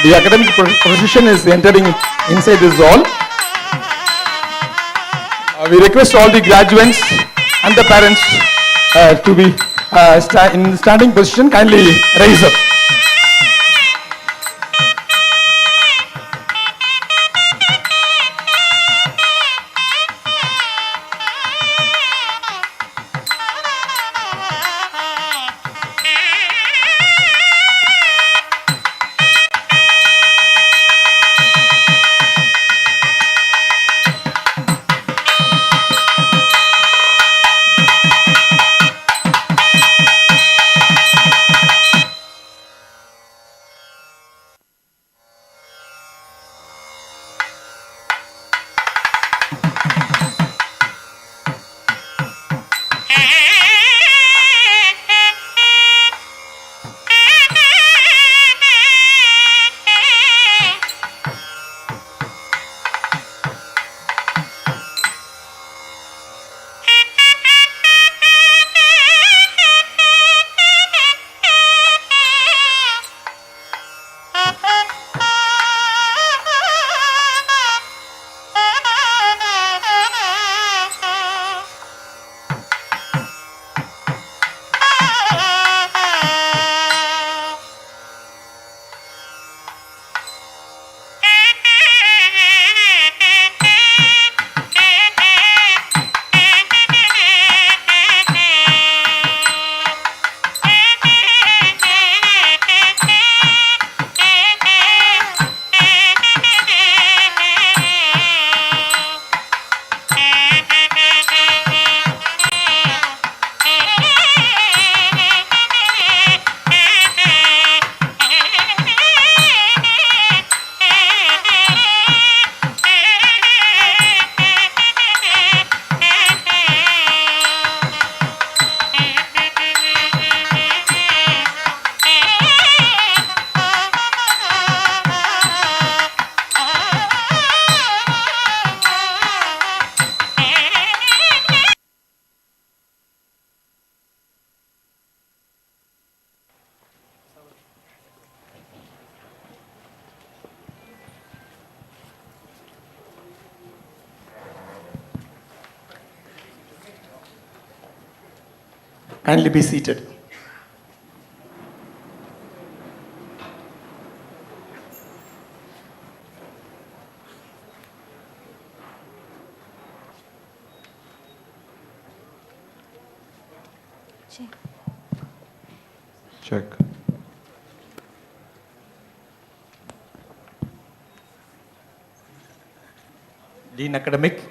The academic procession is entering inside this hall. We request all the graduates and the parents to be in standing position. Kindly rise up. Kindly be seated. Check. Dean Academic.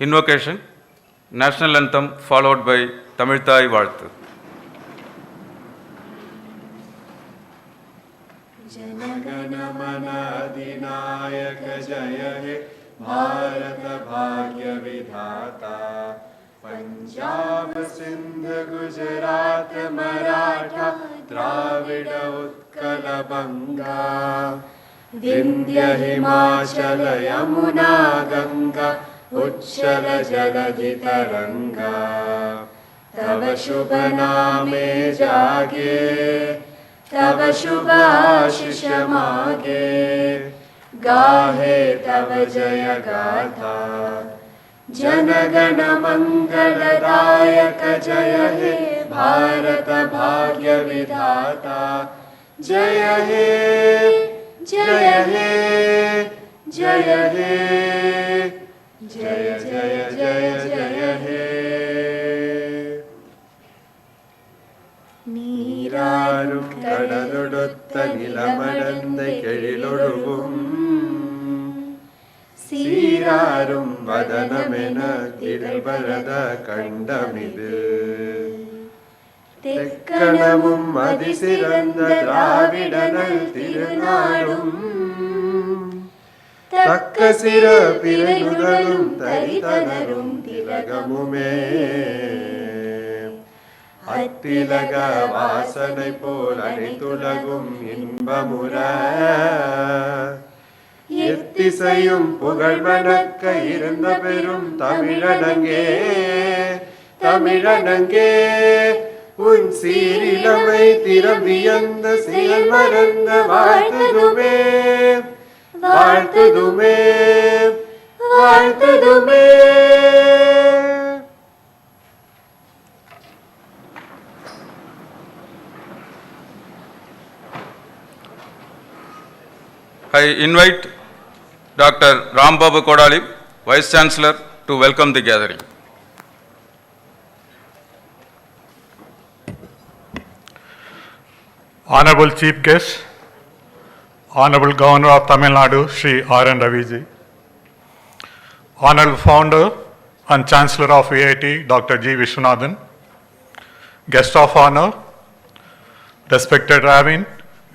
Invocation, National Anthem followed by Tamil Thai Vaalthu. Janagana mana adinayaka jaya he Bharata bhagya vidhata Punjab Sindh Gujarat Maratha Dravida Utkala Banga Vindhya Himachala Yamuna Ganga उच्चल जलधि तरंगा तव शुभ नामे जागे तव शुभ आशीष मागे गाहे तव जय गाथा जनगण मंगलदायक जय हे भारत भाग्य विधाता जय हे जय हे जय हे जय जय जय जय हे नीरारुम கடலொடுத்த நிலமடந்தை கெழிலொழுகும் சீராரும் வதனமென திகழ்பரத கண்டமிது தெக்கணமும் அதிசிறந்த திராவிடனல் திருநாடும் தக்க சிற பிறையுடலும் தரிதனரும் திலகமுமே அத்திலக வாசனை போல் அனைத்துலகும் இன்பமுற எத்திசையும் புகழ் மணக்க இருந்த பெரும் தமிழனங்கே தமிழனங்கே உன் சீரிலமை திறம்பியந்த செயல் மறந்த வாழ்த்துதுமே வாழ்த்துதுமே வாழ்த்துதுமே. I invite Dr. Rambabu Kodali, Vice Chancellor, to welcome the gathering. Honorable Chief Guest, Honorable Governor of Tamil Nadu, Sri R.N. Ravi ji, Honorable Founder and Chancellor of VIT, Dr. G. Viswanathan, Guest of Honor, respected Ravin,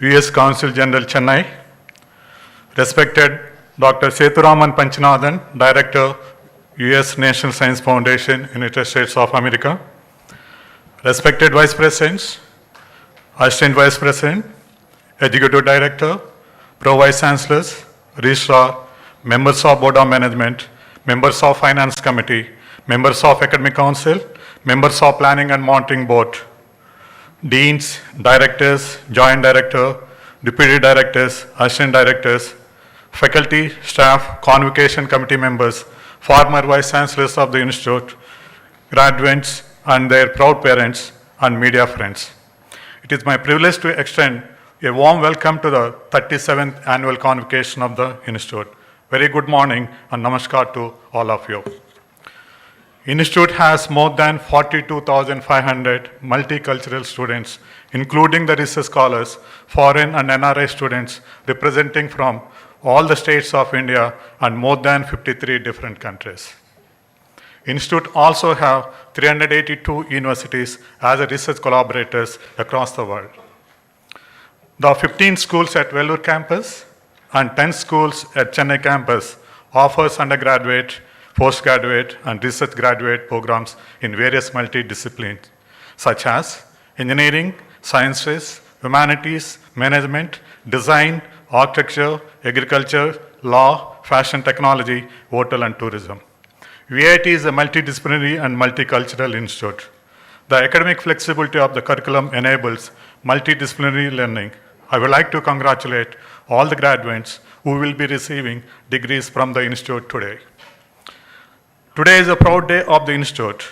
U.S. Consul General Chennai, respected Dr. Sethuraman Panchanathan, Director, U.S. National Science Foundation, United States of America, respected Vice Presidents, Assistant Vice President, Executive Director, Pro Vice Chancellors, Registrar, members of Board of Management, members of Finance Committee, members of Academic Council, members of Planning and Monitoring Board, Deans, Directors, Joint Director, Deputy Directors, Assistant Directors, faculty, staff, Convocation Committee members, former Vice Chancellors of the Institute, graduates and their proud parents, and media friends. It is my privilege to extend a warm welcome to the 37th Annual Convocation of the Institute. Very good morning and namaskar to all of you. Institute has more than 42,500 multicultural students, including the research scholars, foreign and NRI students representing from all the states of India and more than 53 different countries. Institute also have 382 universities as a research collaborators across the world. The 15 schools at Vellore campus and 10 schools at Chennai campus offers undergraduate, postgraduate and research graduate programs in various multidisciplines such as engineering, sciences, humanities, management, design, architecture, agriculture, law, fashion technology, hotel and tourism. VIT is a multidisciplinary and multicultural institute. The academic flexibility of the curriculum enables multidisciplinary learning. I would like to congratulate all the graduates who will be receiving degrees from the institute today. Today is a proud day of the institute.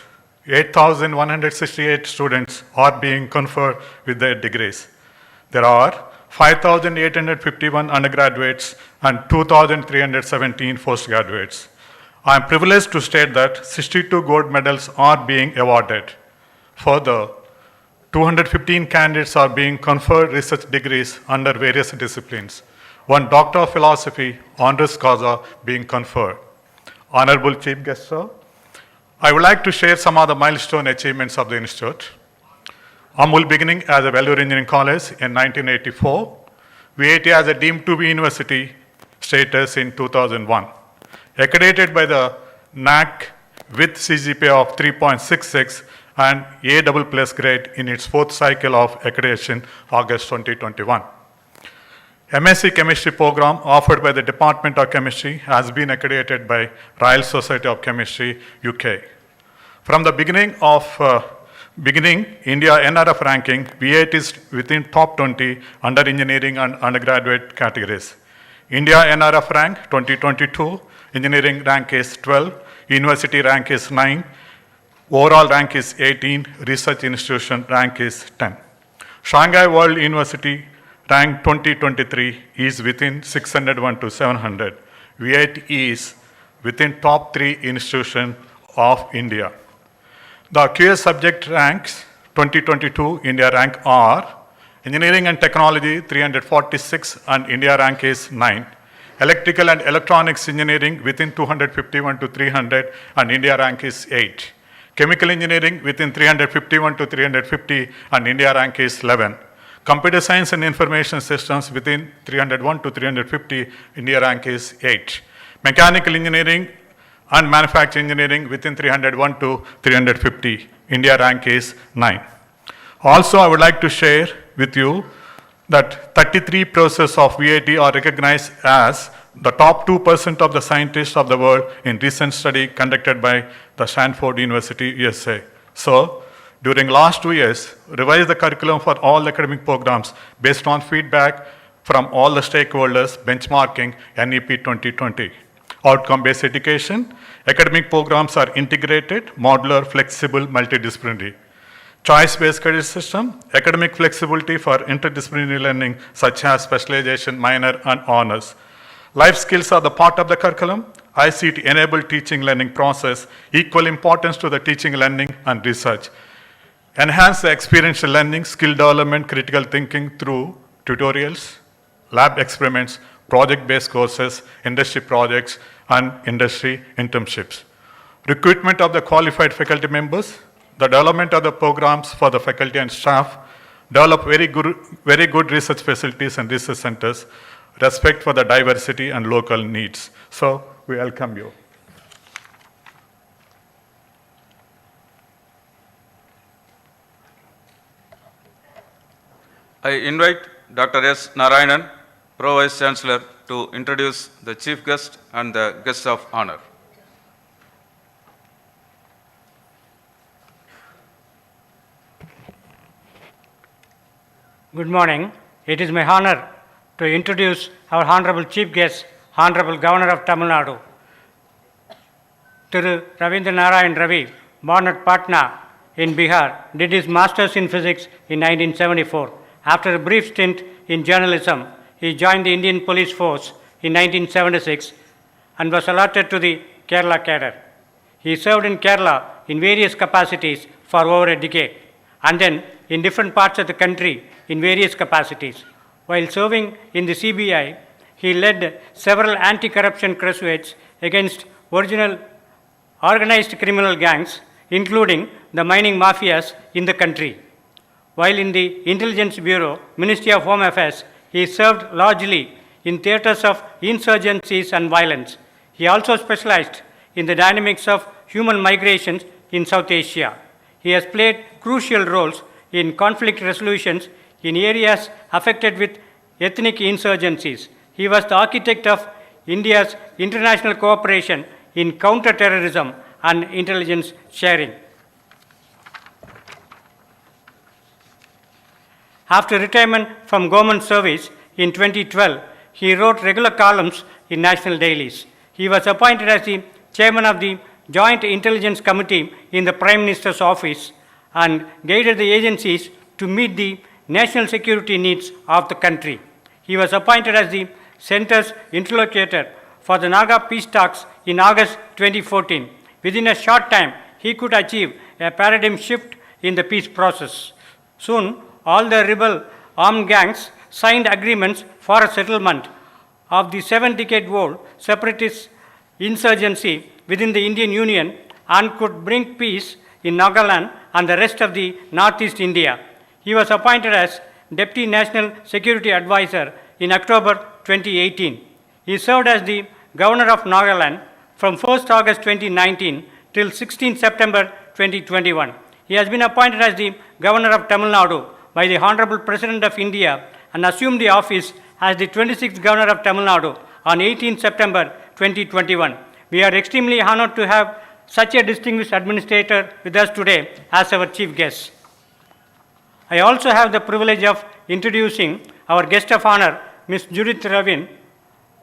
8,168 students are being conferred with their degrees. There are 5,851 undergraduates and 2,317 postgraduates. I am privileged to state that 62 gold medals are being awarded. Further, 215 candidates are being conferred research degrees under various disciplines. One Doctor of Philosophy, Honoris Causa, being conferred. Honorable Chief Guest, sir, I would like to share some of the milestone achievements of the Institute. Hon'ble beginning as a Vellore Engineering College in 1984, VIT as a deemed to be university status in 2001. Accredited by the NAC with CGPA of 3.66 and A++ grade in its fourth cycle of accreditation, August 2021. MSc Chemistry program offered by the Department of Chemistry has been accredited by Royal Society of Chemistry, UK. From the beginning, India NRF ranking, VIT is within top 20 under engineering and undergraduate categories. India NRF rank 2022, engineering rank is 12, university rank is 9, overall rank is 18, research institution rank is 10. Shanghai World University rank 2023 is within 601 to 700. VIT is within top 3 institutions of India. The QS subject ranks 2022 India rank are Engineering and Technology 346 and India rank is 9. Electrical and Electronics Engineering within 251 to 300 and India rank is 8. Chemical Engineering within 351 to 350 and India rank is 11. Computer Science and Information Systems within 301 to 350, India rank is 8. Mechanical Engineering and Manufacturing Engineering within 301 to 350, India rank is 9. Also, I would like to share with you that 33 processes of VIT are recognized as the top 2% of the scientists of the world in recent study conducted by the Stanford University, USA. So, during last 2 years, revise the curriculum for all academic programs based on feedback from all the stakeholders benchmarking NEP 2020. Outcome-based education, academic programs are integrated, modular, flexible, multidisciplinary. Choice-based credit system, academic flexibility for interdisciplinary learning such as specialization, minor and honors. Life skills are the part of the curriculum. ICT-enabled teaching learning process, equal importance to the teaching, learning and research. Enhance the experiential learning, skill development, critical thinking through tutorials, lab experiments, project-based courses, industry projects, and industry internships. Recruitment of the qualified faculty members, the development of the programs for the faculty and staff, develop very good research facilities and research centers, respect for the diversity and local needs. So, we welcome you. I invite Dr. S. Narayanan, Pro Vice Chancellor, to introduce the Chief Guest and the Guests of Honor. Good morning. It is my honor to introduce our Honorable Chief Guest, Honorable Governor of Tamil Nadu, Thiru Ravi, born at Patna in Bihar, did his Masters in Physics in 1974. After a brief stint in journalism, he joined the Indian Police Force in 1976 and was allotted to the Kerala cadre. He served in Kerala in various capacities for over a decade, and then in different parts of the country in various capacities. While serving in the CBI, he led several anti-corruption crusades against original organized criminal gangs, including the mining mafias in the country. While in the Intelligence Bureau, Ministry of Home Affairs, he served largely in theaters of insurgencies and violence. He also specialized in the dynamics of human migrations in South Asia. He has played crucial roles in conflict resolutions in areas affected with ethnic insurgencies. He was the architect of India's international cooperation in counter-terrorism and intelligence sharing. After retirement from government service in 2012, he wrote regular columns in national dailies. He was appointed as the chairman of the Joint Intelligence Committee in the Prime Minister's office and guided the agencies to meet the national security needs of the country. He was appointed as the Centre's interlocutor for the Naga peace talks in August 2014. Within a short time, he could achieve a paradigm shift in the peace process. Soon, all the rebel armed gangs signed agreements for a settlement of the 7-decade-old separatist insurgency within the Indian Union and could bring peace in Nagaland and the rest of the Northeast India. He was appointed as Deputy National Security Advisor in October 2018. He served as the Governor of Nagaland from 1st August 2019 till 16 September 2021. He has been appointed as the Governor of Tamil Nadu by the Honorable President of India and assumed the office as the 26th Governor of Tamil Nadu on 18 September 2021. We are extremely honored to have such a distinguished administrator with us today as our chief guest. I also have the privilege of introducing our guest of honor, Ms. Judith Ravin,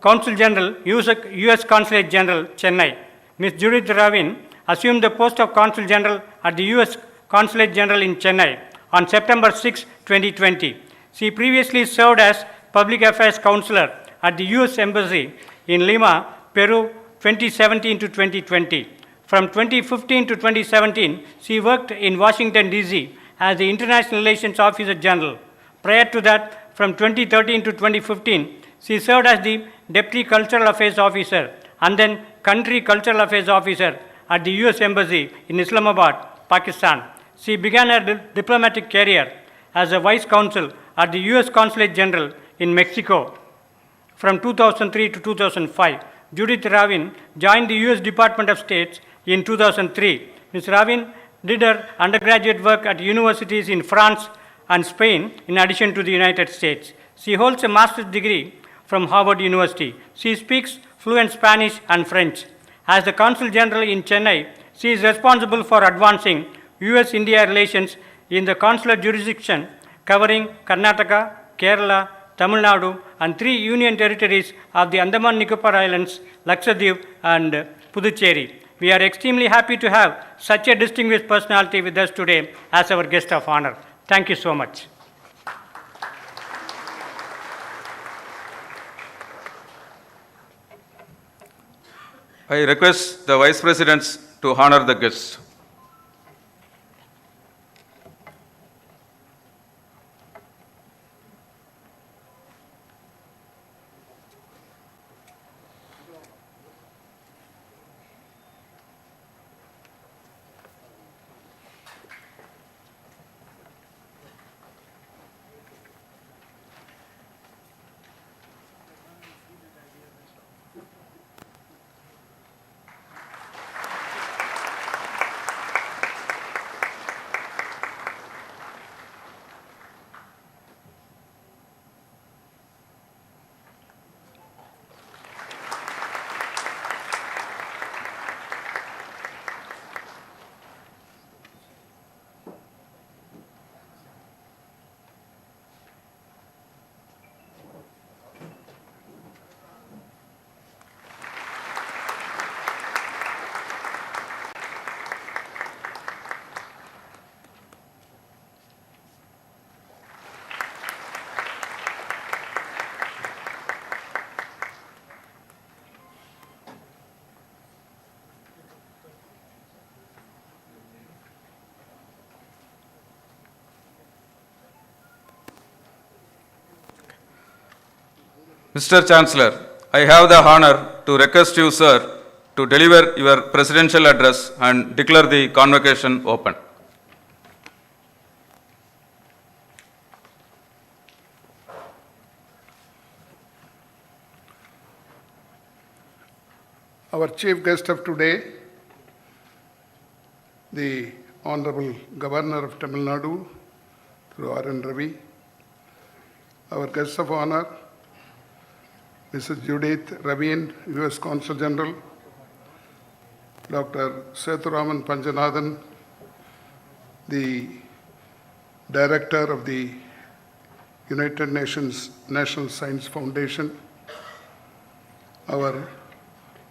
Consul General, U.S. Consulate General, Chennai. Ms. Judith Ravin assumed the post of Consul General at the U.S. Consulate General in Chennai on September 6, 2020. She previously served as Public Affairs Counselor at the U.S. Embassy in Lima, Peru, 2017 to 2020. From 2015 to 2017, she worked in Washington, D.C. as the International Relations Officer General. Prior to that, from 2013 to 2015, she served as the Deputy Cultural Affairs Officer and then Country Cultural Affairs Officer at the U.S. Embassy in Islamabad, Pakistan. She began her diplomatic career as a Vice Consul at the U.S. Consulate General in Mexico from 2003 to 2005. Judith Ravin joined the U.S. Department of State in 2003. Ms. Ravin did her undergraduate work at universities in France and Spain in addition to the United States. She holds a master's degree from Harvard University. She speaks fluent Spanish and French. As the Consul General in Chennai, she is responsible for advancing US-India relations in the consular jurisdiction covering Karnataka, Kerala, Tamil Nadu, and 3 union territories of the Andaman Nicobar Islands, Lakshadweep, and Puducherry. We are extremely happy to have such a distinguished personality with us today as our guest of honor. Thank you so much. I request the Vice Presidents to honor the guests. Mr. Chancellor, I have the honor to request you, sir, to deliver your presidential address and declare the convocation open. Our chief guest of today, the Honorable Governor of Tamil Nadu, Thiru Ravi, our guest of honor, Mrs. Judith, Ravin, U.S. Consul General, Dr. Sethuraman Panchanathan, the Director of the United Nations National Science Foundation, our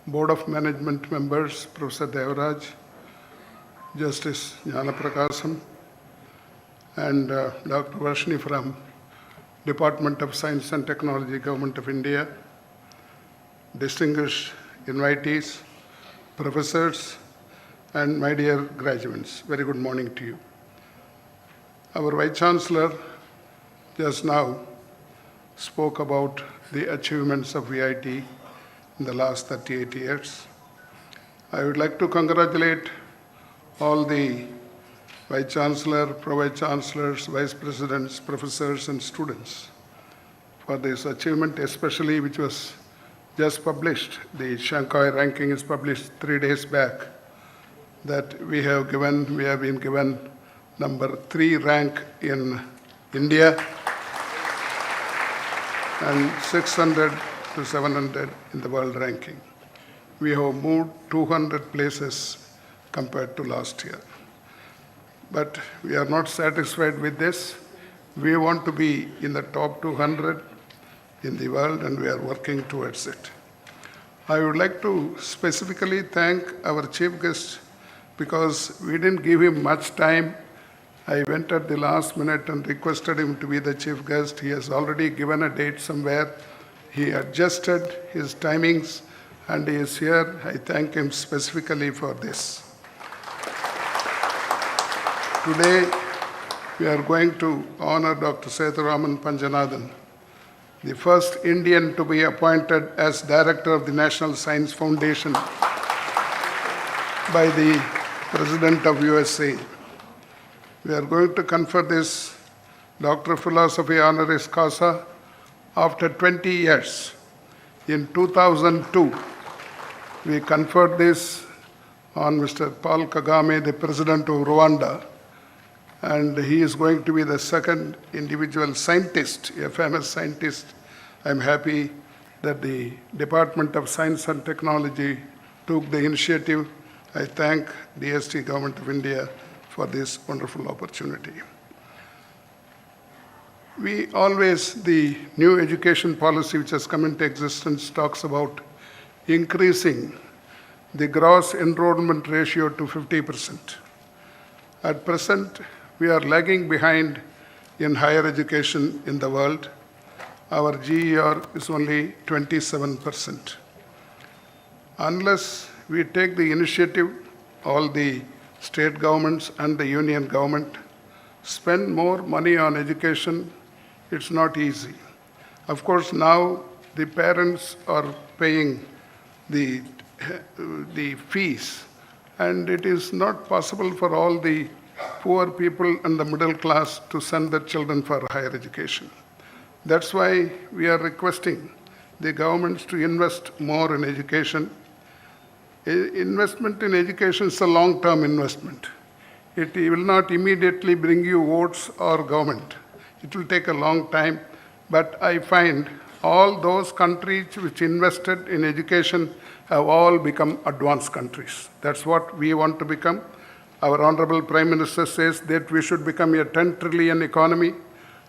Board of Management members, Professor Devaraj, Justice Jnana Prakasam, and Dr. Varshini from Department of Science and Technology, Government of India, distinguished invitees, professors, and my dear graduates, very good morning to you. Our Vice Chancellor just now spoke about the achievements of VIT in the last 38 years. I would like to congratulate all the Vice Chancellor, Pro-Vice Chancellors, Vice Presidents, Professors, and students for this achievement, especially which was just published. The Shanghai ranking is published 3 days back, that we have been given number 3 rank in India and 600 to 700 in the world ranking. We have moved 200 places compared to last year. But we are not satisfied with this. We want to be in the top 200 in the world, and we are working towards it. I would like to specifically thank our chief guest because we didn't give him much time. I went at the last minute and requested him to be the chief guest. He has already given a date somewhere. He adjusted his timings and he is here. I thank him specifically for this. Today, we are going to honor Dr. Sethuraman Panchanathan, the first Indian to be appointed as Director of the National Science Foundation by the President of USA. We are going to confer this Doctor of Philosophy Honoris Causa after 20 years. In 2002, we conferred this on Mr. Paul Kagame, the President of Rwanda, and he is going to be the second individual scientist, a famous scientist. I'm happy that the Department of Science and Technology took the initiative. I thank the DST Government of India for this wonderful opportunity. The new education policy which has come into existence talks about increasing the gross enrollment ratio to 50%. At present, we are lagging behind in higher education in the world. Our GER is only 27%. Unless we take the initiative, all the state governments and the union government spend more money on education, it's not easy. Of course, now the parents are paying the fees, and it is not possible for all the poor people and the middle class to send their children for higher education. That's why we are requesting the governments to invest more in education. Investment in education is a long-term investment. It will not immediately bring you votes or government. It will take a long time, but I find all those countries which invested in education have all become advanced countries. That's what we want to become. Our Honorable Prime Minister says that we should become a 10 trillion economy.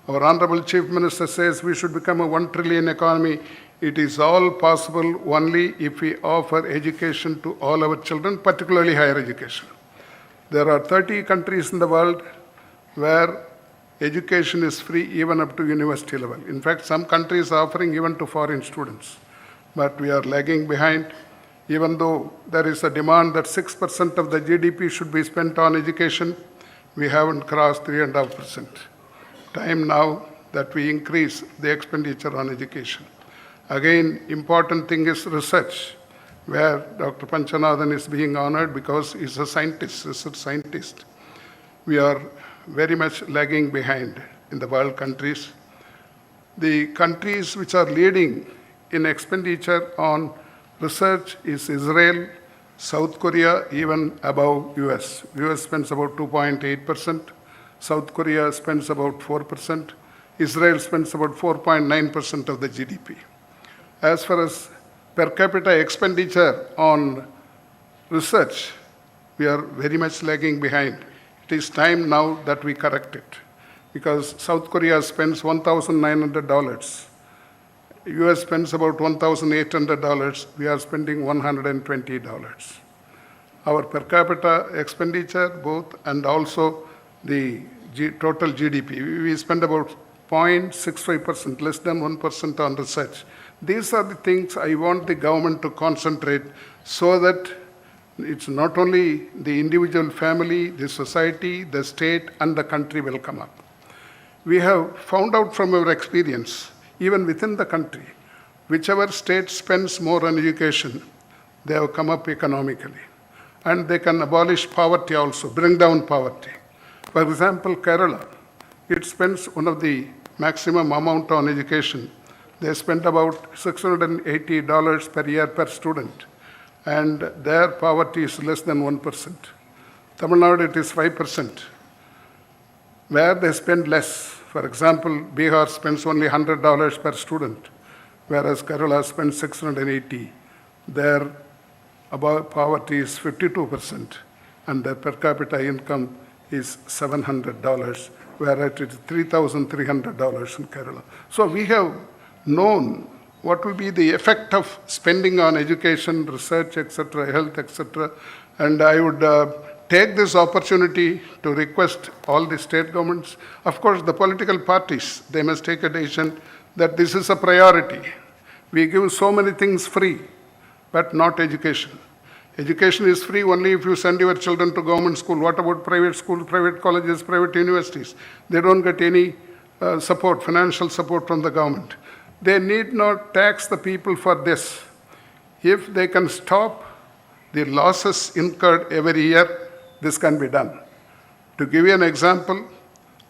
Our Honorable Chief Minister says we should become a 1 trillion economy. It is all possible only if we offer education to all our children, particularly higher education. There are 30 countries in the world where education is free even up to university level. In fact, some countries are offering even to foreign students. But we are lagging behind, even though there is a demand that 6% of the GDP should be spent on education. We haven't crossed 3.5%. Time now that we increase the expenditure on education. Again, important thing is research, where Dr. Panchanathan is being honored because he's a scientist, research scientist. We are very much lagging behind in the world countries. The countries which are leading in expenditure on research is Israel, South Korea, even above US. US spends about 2.8%, South Korea spends about 4%, Israel spends about 4.9% of the GDP. As far as per capita expenditure on research, we are very much lagging behind. It is time now that we correct it, because South Korea spends $1,900. US spends about $1,800. We are spending $120. Our per capita expenditure, both and also the total GDP, we spend about 0.65%, less than 1% on research. These are the things I want the government to concentrate so that it's not only the individual family, the society, the state, and the country will come up. We have found out from our experience, even within the country, whichever state spends more on education, they have come up economically. And they can abolish poverty also, bring down poverty. For example, Kerala, it spends one of the maximum amount on education. They spend about $680 per year per student, and their poverty is less than 1%. Tamil Nadu, it is 5%. Where they spend less, for example, Bihar spends only $100 per student, whereas Kerala spends $680. Their poverty is 52%, and their per capita income is $700, whereas it is $3,300 in Kerala. So we have known what will be the effect of spending on education, research, etc., health, etc. And I would take this opportunity to request all the state governments, of course the political parties, they must take a decision that this is a priority. We give so many things free, but not education. Education is free only if you send your children to government school. What about private schools, private colleges, private universities? They don't get any support, financial support from the government. They need not tax the people for this. If they can stop the losses incurred every year, this can be done. To give you an example,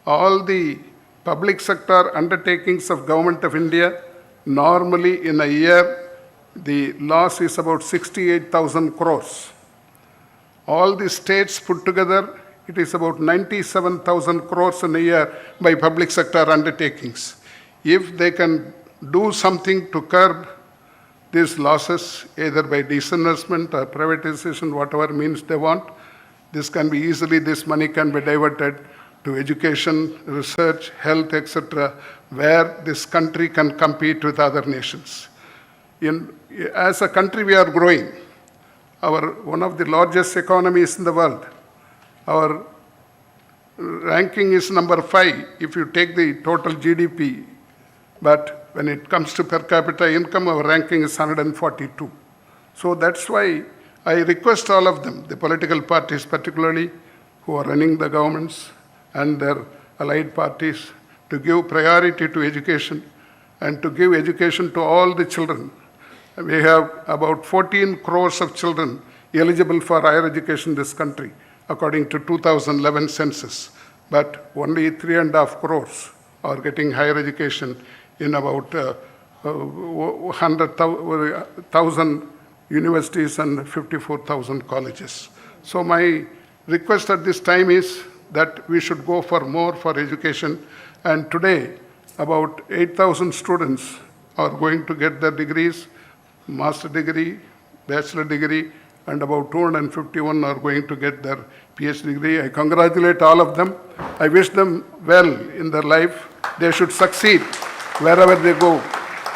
all the public sector undertakings of Government of India, normally in a year, the loss is about 68,000 crores. All the states put together, it is about 97,000 crores in a year by public sector undertakings. If they can do something to curb these losses either by disinvestment or privatization, whatever means they want. This money can be diverted to education, research, health, etc., where this country can compete with other nations. As a country, we are growing. One of the largest economies in the world. Our ranking is number 5 if you take the total GDP. But when it comes to per capita income, our ranking is 142. So that's why I request all of them, the political parties particularly, who are running the governments and their allied parties, to give priority to education and to give education to all the children. We have about 14 crores of children eligible for higher education in this country, according to 2011 census. But only 3.5 crores are getting higher education in about 100,000 universities and 54,000 colleges. So my request at this time is that we should go for more for education. And today, about 8,000 students are going to get their degrees, master degree, bachelor degree, and about 251 are going to get their PhD degree. I congratulate all of them. I wish them well in their life. They should succeed wherever they go.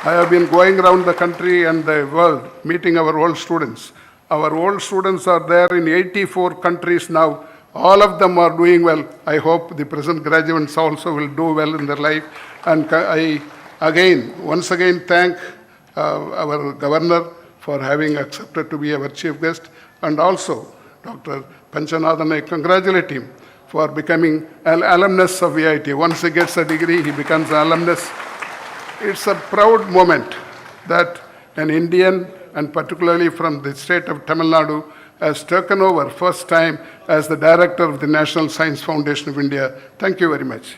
I have been going around the country and the world meeting our old students. Our old students are there in 84 countries now. All of them are doing well. I hope the present graduates also will do well in their life. And I once again thank our governor for having accepted to be our chief guest, and also Dr. Panchanathan. I congratulate him for becoming an alumnus of VIT. Once he gets a degree, he becomes an alumnus. It's a proud moment that an Indian, and particularly from the state of Tamil Nadu, has taken over first time as the director of the National Science Foundation of India. Thank you very much.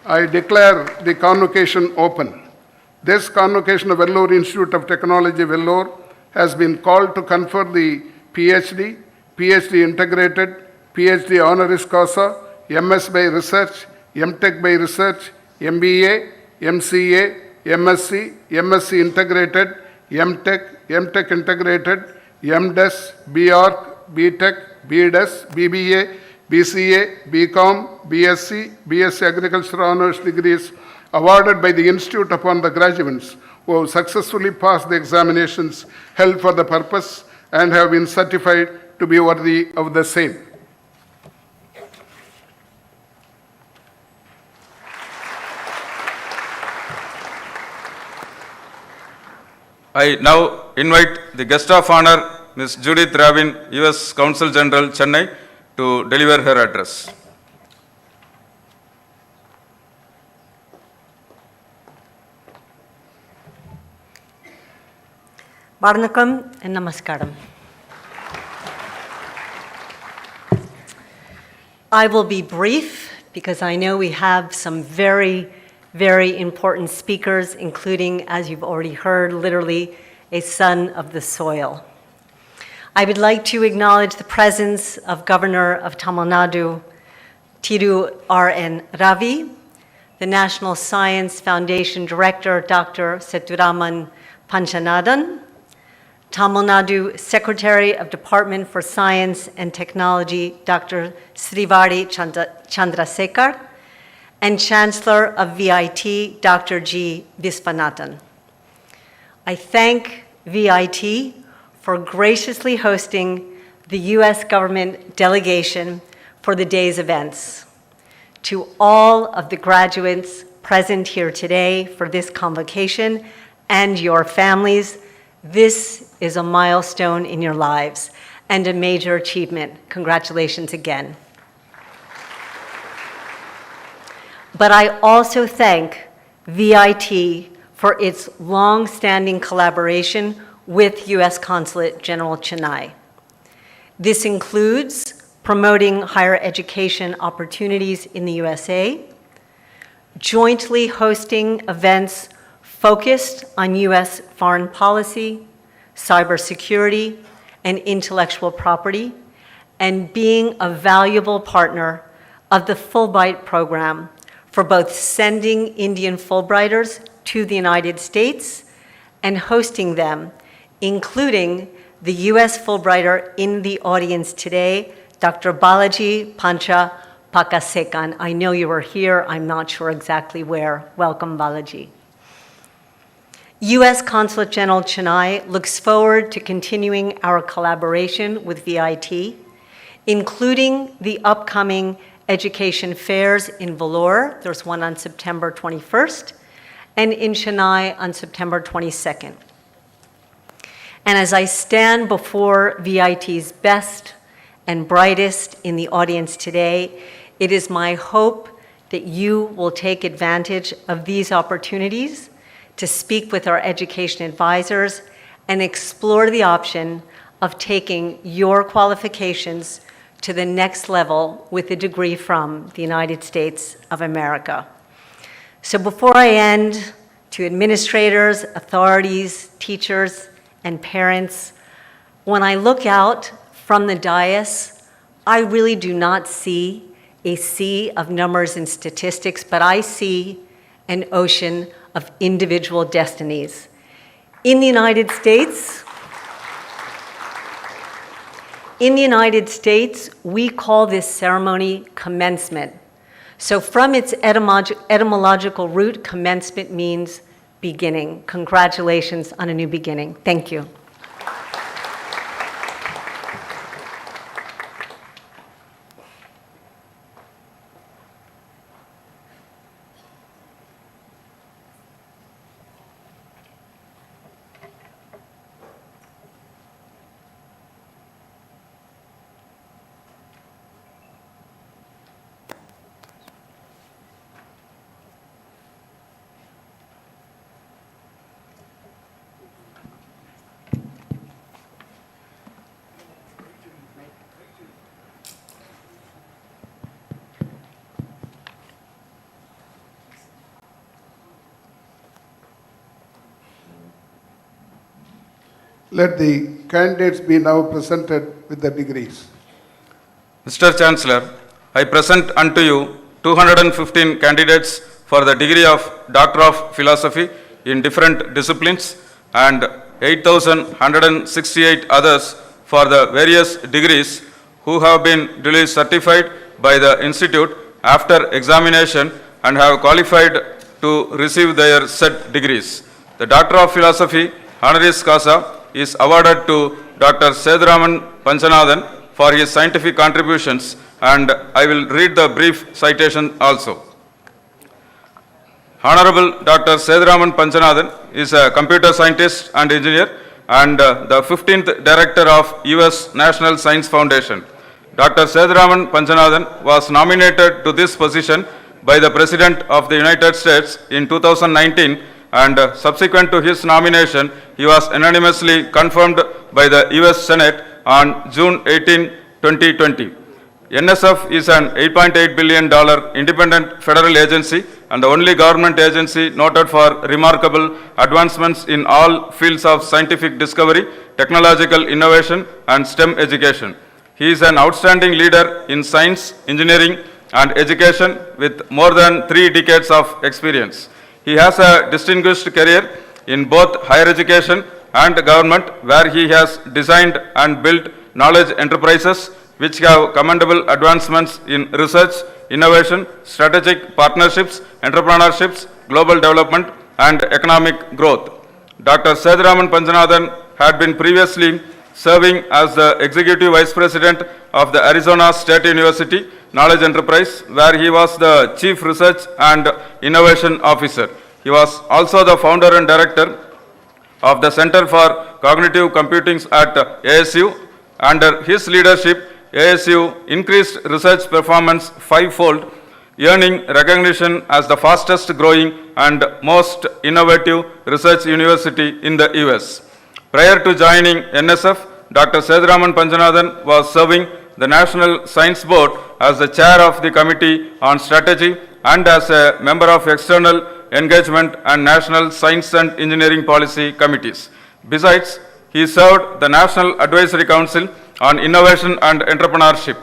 I declare the convocation open. This convocation of Vellore Institute of Technology, Vellore, has been called to confer the PhD, PhD integrated, PhD Honoris Causa, MS by research, MTech by research, MBA, MCA, MSc, MSc integrated, MTech, MTech integrated, MDes, BArch, BTech, BDes, BBA, BCA, BCom, BSc, BSc Agriculture Honours degrees awarded by the Institute upon the graduates who have successfully passed the examinations held for the purpose and have been certified to be worthy of the same. I now invite the guest of honor, Ms. Judith Ravin, U.S. Consul General, Chennai, to deliver her address. Varnakam and Namaskaram. I will be brief because I know we have some very important speakers, including, as you've already heard, literally a son of the soil. I would like to acknowledge the presence of Governor of Tamil Nadu, Thiru R.N. Ravi, the National Science Foundation Director, Dr. Sethuraman Panchanathan, Tamil Nadu Secretary of Department for Science and Technology, Dr. Srivari Chandrasekhar, and Chancellor of VIT, Dr. G. Viswanathan. I thank VIT for graciously hosting the U.S. government delegation for the day's events. To all of the graduates present here today for this convocation and your families, this is a milestone in your lives and a major achievement. Congratulations again. But I also thank VIT for its long-standing collaboration with U.S. Consulate General Chennai. This includes promoting higher education opportunities in the USA, jointly hosting events focused on U.S. foreign policy, cybersecurity, and intellectual property, and being a valuable partner of the Fulbright program for both sending Indian Fulbrighters to the United States and hosting them, including the U.S. Fulbrighter in the audience today, Dr. Balaji Pancha Pakasekan. I know you are here. I'm not sure exactly where. Welcome, Balaji. U.S. Consulate General Chennai looks forward to continuing our collaboration with VIT, including the upcoming education fairs in Vellore. There's one on September 21st, and in Chennai on September 22nd. And as I stand before VIT's best and brightest in the audience today, it is my hope that you will take advantage of these opportunities to speak with our education advisors and explore the option of taking your qualifications to the next level with a degree from the United States of America. So before I end, to administrators, authorities, teachers, and parents, when I look out from the dais, I really do not see a sea of numbers and statistics, but I see an ocean of individual destinies. In the United States, we call this ceremony commencement. So from its etymological root, commencement means beginning. Congratulations on a new beginning. Thank you. Let the candidates be now presented with the degrees. Mr. Chancellor, I present unto you 215 candidates for the degree of Doctor of Philosophy in different disciplines and 8,168 others for the various degrees who have been duly certified by the Institute after examination and have qualified to receive their said degrees. The Doctor of Philosophy, Honoris Causa, is awarded to Dr. Sethuraman Panchanathan for his scientific contributions, and I will read the brief citation also. Honorable Dr. Sethuraman Panchanathan is a computer scientist and engineer and the 15th Director of U.S. National Science Foundation. Dr. Sethuraman Panchanathan was nominated to this position by the President of the United States in 2019, and subsequent to his nomination, he was unanimously confirmed by the U.S. Senate on June 18, 2020. NSF is an $8.8 billion independent federal agency and the only government agency noted for remarkable advancements in all fields of scientific discovery, technological innovation, and STEM education. He is an outstanding leader in science, engineering, and education with more than 3 decades of experience. He has a distinguished career in both higher education and government, where he has designed and built knowledge enterprises which have commendable advancements in research, innovation, strategic partnerships, entrepreneurships, global development, and economic growth. Dr. Sethuraman Panchanathan had been previously serving as the Executive Vice President of the Arizona State University Knowledge Enterprise, where he was the Chief Research and Innovation Officer. He was also the founder and director of the Center for Cognitive Computing at ASU. Under his leadership, ASU increased research performance 5-fold, earning recognition as the fastest growing and most innovative research university in the US. Prior to joining NSF, Dr. Sethuraman Panchanathan was serving the National Science Board as the chair of the Committee on Strategy and as a member of External Engagement and National Science and Engineering Policy Committees. Besides, he served the National Advisory Council on Innovation and Entrepreneurship.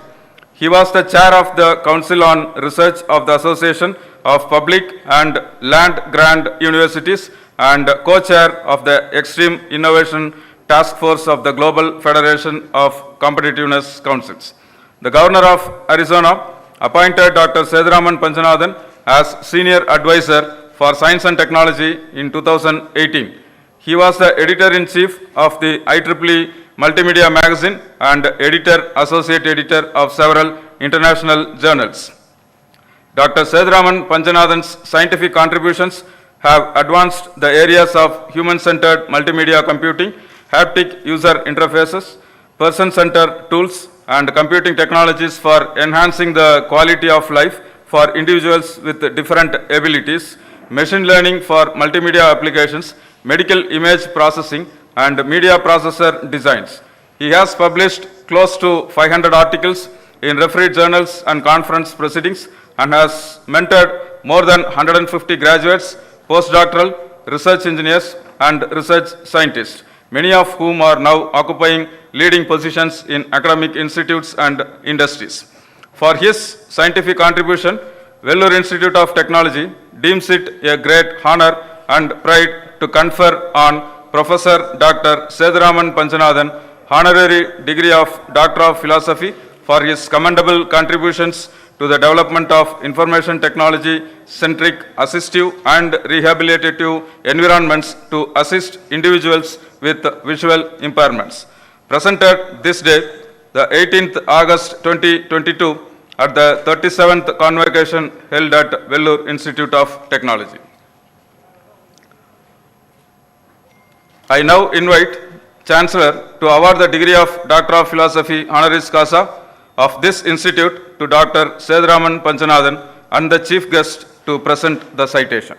He was the chair of the Council on Research of the Association of Public and Land Grant Universities and co-chair of the Extreme Innovation Task Force of the Global Federation of Competitiveness Councils. The Governor of Arizona appointed Dr. Sethuraman Panchanathan as Senior Advisor for Science and Technology in 2018. He was the Editor-in-Chief of the IEEE Multimedia Magazine and Associate Editor of several international journals. Dr. Sethuraman Panchanathan's scientific contributions have advanced the areas of human-centered multimedia computing, haptic user interfaces, person-centered tools, and computing technologies for enhancing the quality of life for individuals with different abilities, machine learning for multimedia applications, medical image processing, and media processor designs. He has published close to 500 articles in refereed journals and conference proceedings and has mentored more than 150 graduates, postdoctoral, research engineers, and research scientists, many of whom are now occupying leading positions in academic institutes and industries. For his scientific contribution, Vellore Institute of Technology deems it a great honor and pride to confer on Professor Dr. Sethuraman Panchanathan honorary degree of Doctor of Philosophy for his commendable contributions to the development of information technology-centric assistive and rehabilitative environments to assist individuals with visual impairments. Presented this day, the 18th August 2022, at the 37th Convocation held at Vellore Institute of Technology. I now invite Chancellor to award the degree of Doctor of Philosophy Honoris Causa of this institute to Dr. Sethuraman Panchanathan and the chief guest to present the citation.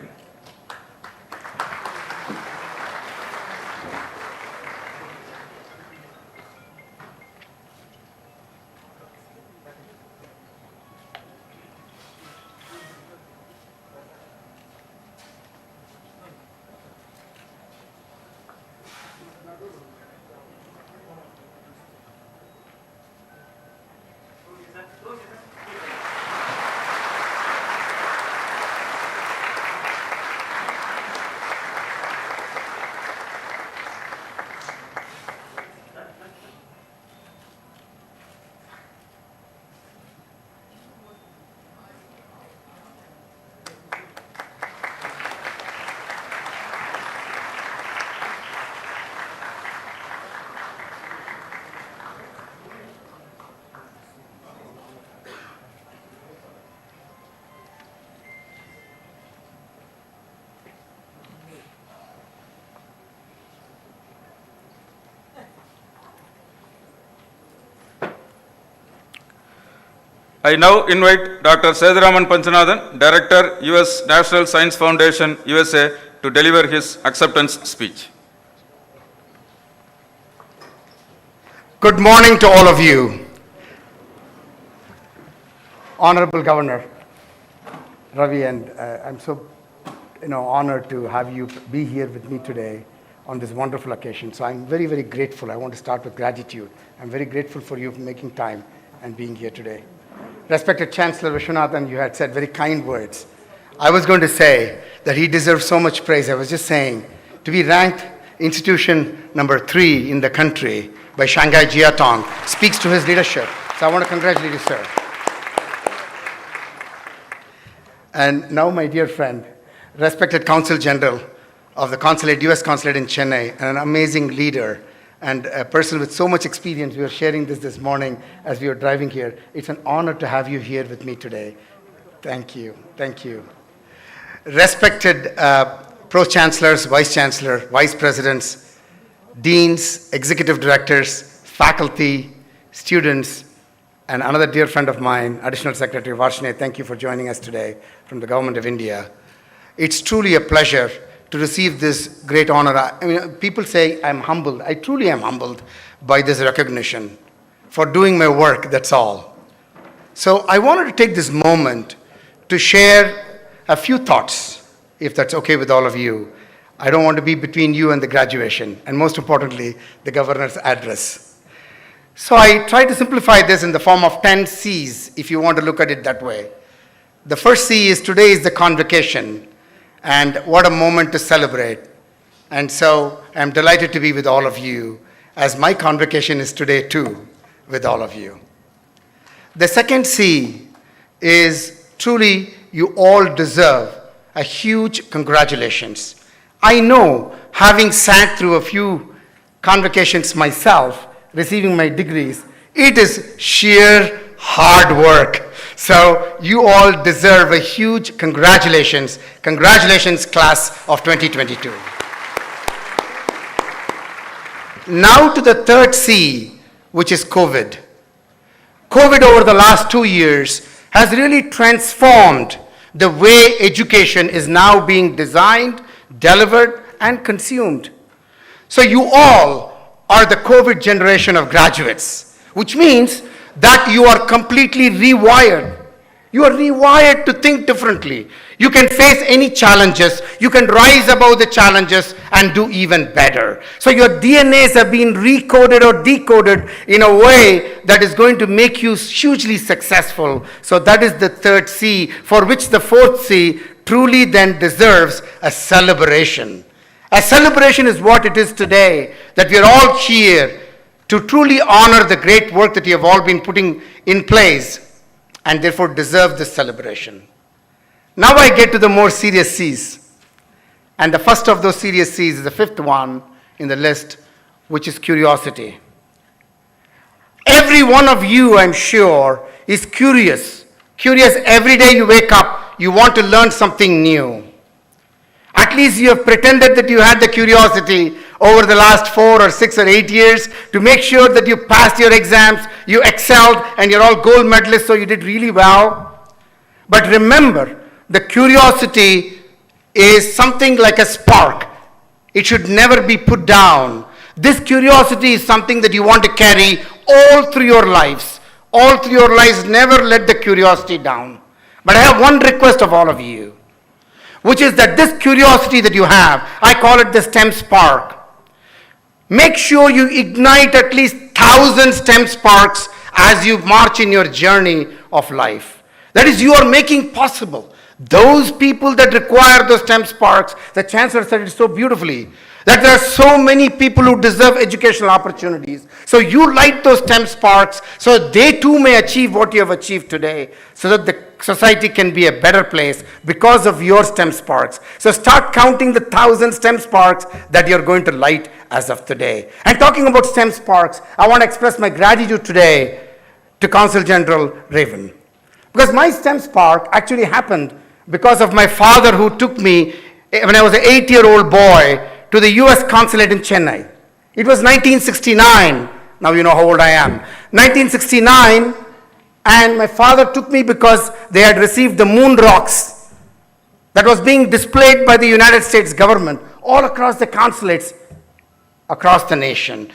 I now invite Dr. Sethuraman Panchanathan, Director, U.S. National Science Foundation, USA, to deliver his acceptance speech. Good morning to all of you. Honorable Governor Ravi, and I'm so honored to have you be here with me today on this wonderful occasion. So I'm very, very grateful. I want to start with gratitude. I'm very grateful for you for making time and being here today. Respected Chancellor Viswanathan, you had said very kind words. I was going to say that he deserves so much praise. I was just saying, to be ranked institution number 3 in the country by Shanghai Jiatong speaks to his leadership. So I want to congratulate you, sir. And now, my dear friend, respected Consul General of the Consulate, US Consulate in Chennai, and an amazing leader, and a person with so much experience. We were sharing this morning as we were driving here. It's an honor to have you here with me today. Thank you. Thank you. Respected Pro-Chancellors, Vice-Chancellor, Vice Presidents, Deans, Executive Directors, faculty, students, and another dear friend of mine, Additional Secretary Varshney, thank you for joining us today from the Government of India. It's truly a pleasure to receive this great honor. I mean, people say I'm humbled. I truly am humbled by this recognition for doing my work, that's all. So I wanted to take this moment to share a few thoughts, if that's okay with all of you. I don't want to be between you and the graduation, and most importantly, the governor's address. So I tried to simplify this in the form of 10 C's, if you want to look at it that way. The first C is today is the convocation. And what a moment to celebrate. And so I'm delighted to be with all of you, as my convocation is today too, with all of you. The second C is truly you all deserve a huge congratulations. I know, having sat through a few convocations myself, receiving my degrees, it is sheer hard work. So you all deserve a huge congratulations. Congratulations, class of 2022. Now to the third C, which is COVID. COVID over the last 2 years has really transformed the way education is now being designed, delivered, and consumed. So you all are the COVID generation of graduates, which means that you are completely rewired. You are rewired to think differently. You can face any challenges. You can rise above the challenges and do even better. So your DNAs have been recoded or decoded in a way that is going to make you hugely successful. So that is the third C, for which the fourth C truly then deserves a celebration. A celebration is what it is today, that we are all here to truly honor the great work that you have all been putting in place, and therefore deserve this celebration. Now I get to the more serious C's. And the first of those serious C's is the fifth one in the list, which is curiosity. Every one of you, I'm sure, is curious. Curious every day you wake up, you want to learn something new. At least you have pretended that you had the curiosity over the last 4 or 6 or 8 years to make sure that you passed your exams, you excelled, and you're all gold medalists, so you did really well. But remember, the curiosity is something like a spark. It should never be put down. This curiosity is something that you want to carry all through your lives. All through your lives, never let the curiosity down. But I have one request of all of you, which is that this curiosity that you have, I call it the STEM spark. Make sure you ignite at least 1,000 STEM sparks as you march in your journey of life. That is, you are making possible those people that require those STEM sparks. The Chancellor said it so beautifully, that there are so many people who deserve educational opportunities. So you light those STEM sparks so they too may achieve what you have achieved today, so that the society can be a better place because of your STEM sparks. So start counting the 1,000 STEM sparks that you're going to light as of today. And talking about STEM sparks, I want to express my gratitude today to Consul General Ravin. Because my STEM spark actually happened because of my father, who took me when I was an 8-year-old boy to the US consulate in Chennai. It was 1969. Now you know how old I am. 1969, and my father took me because they had received the moon rocks that was being displayed by the United States government all across the consulates across the nation.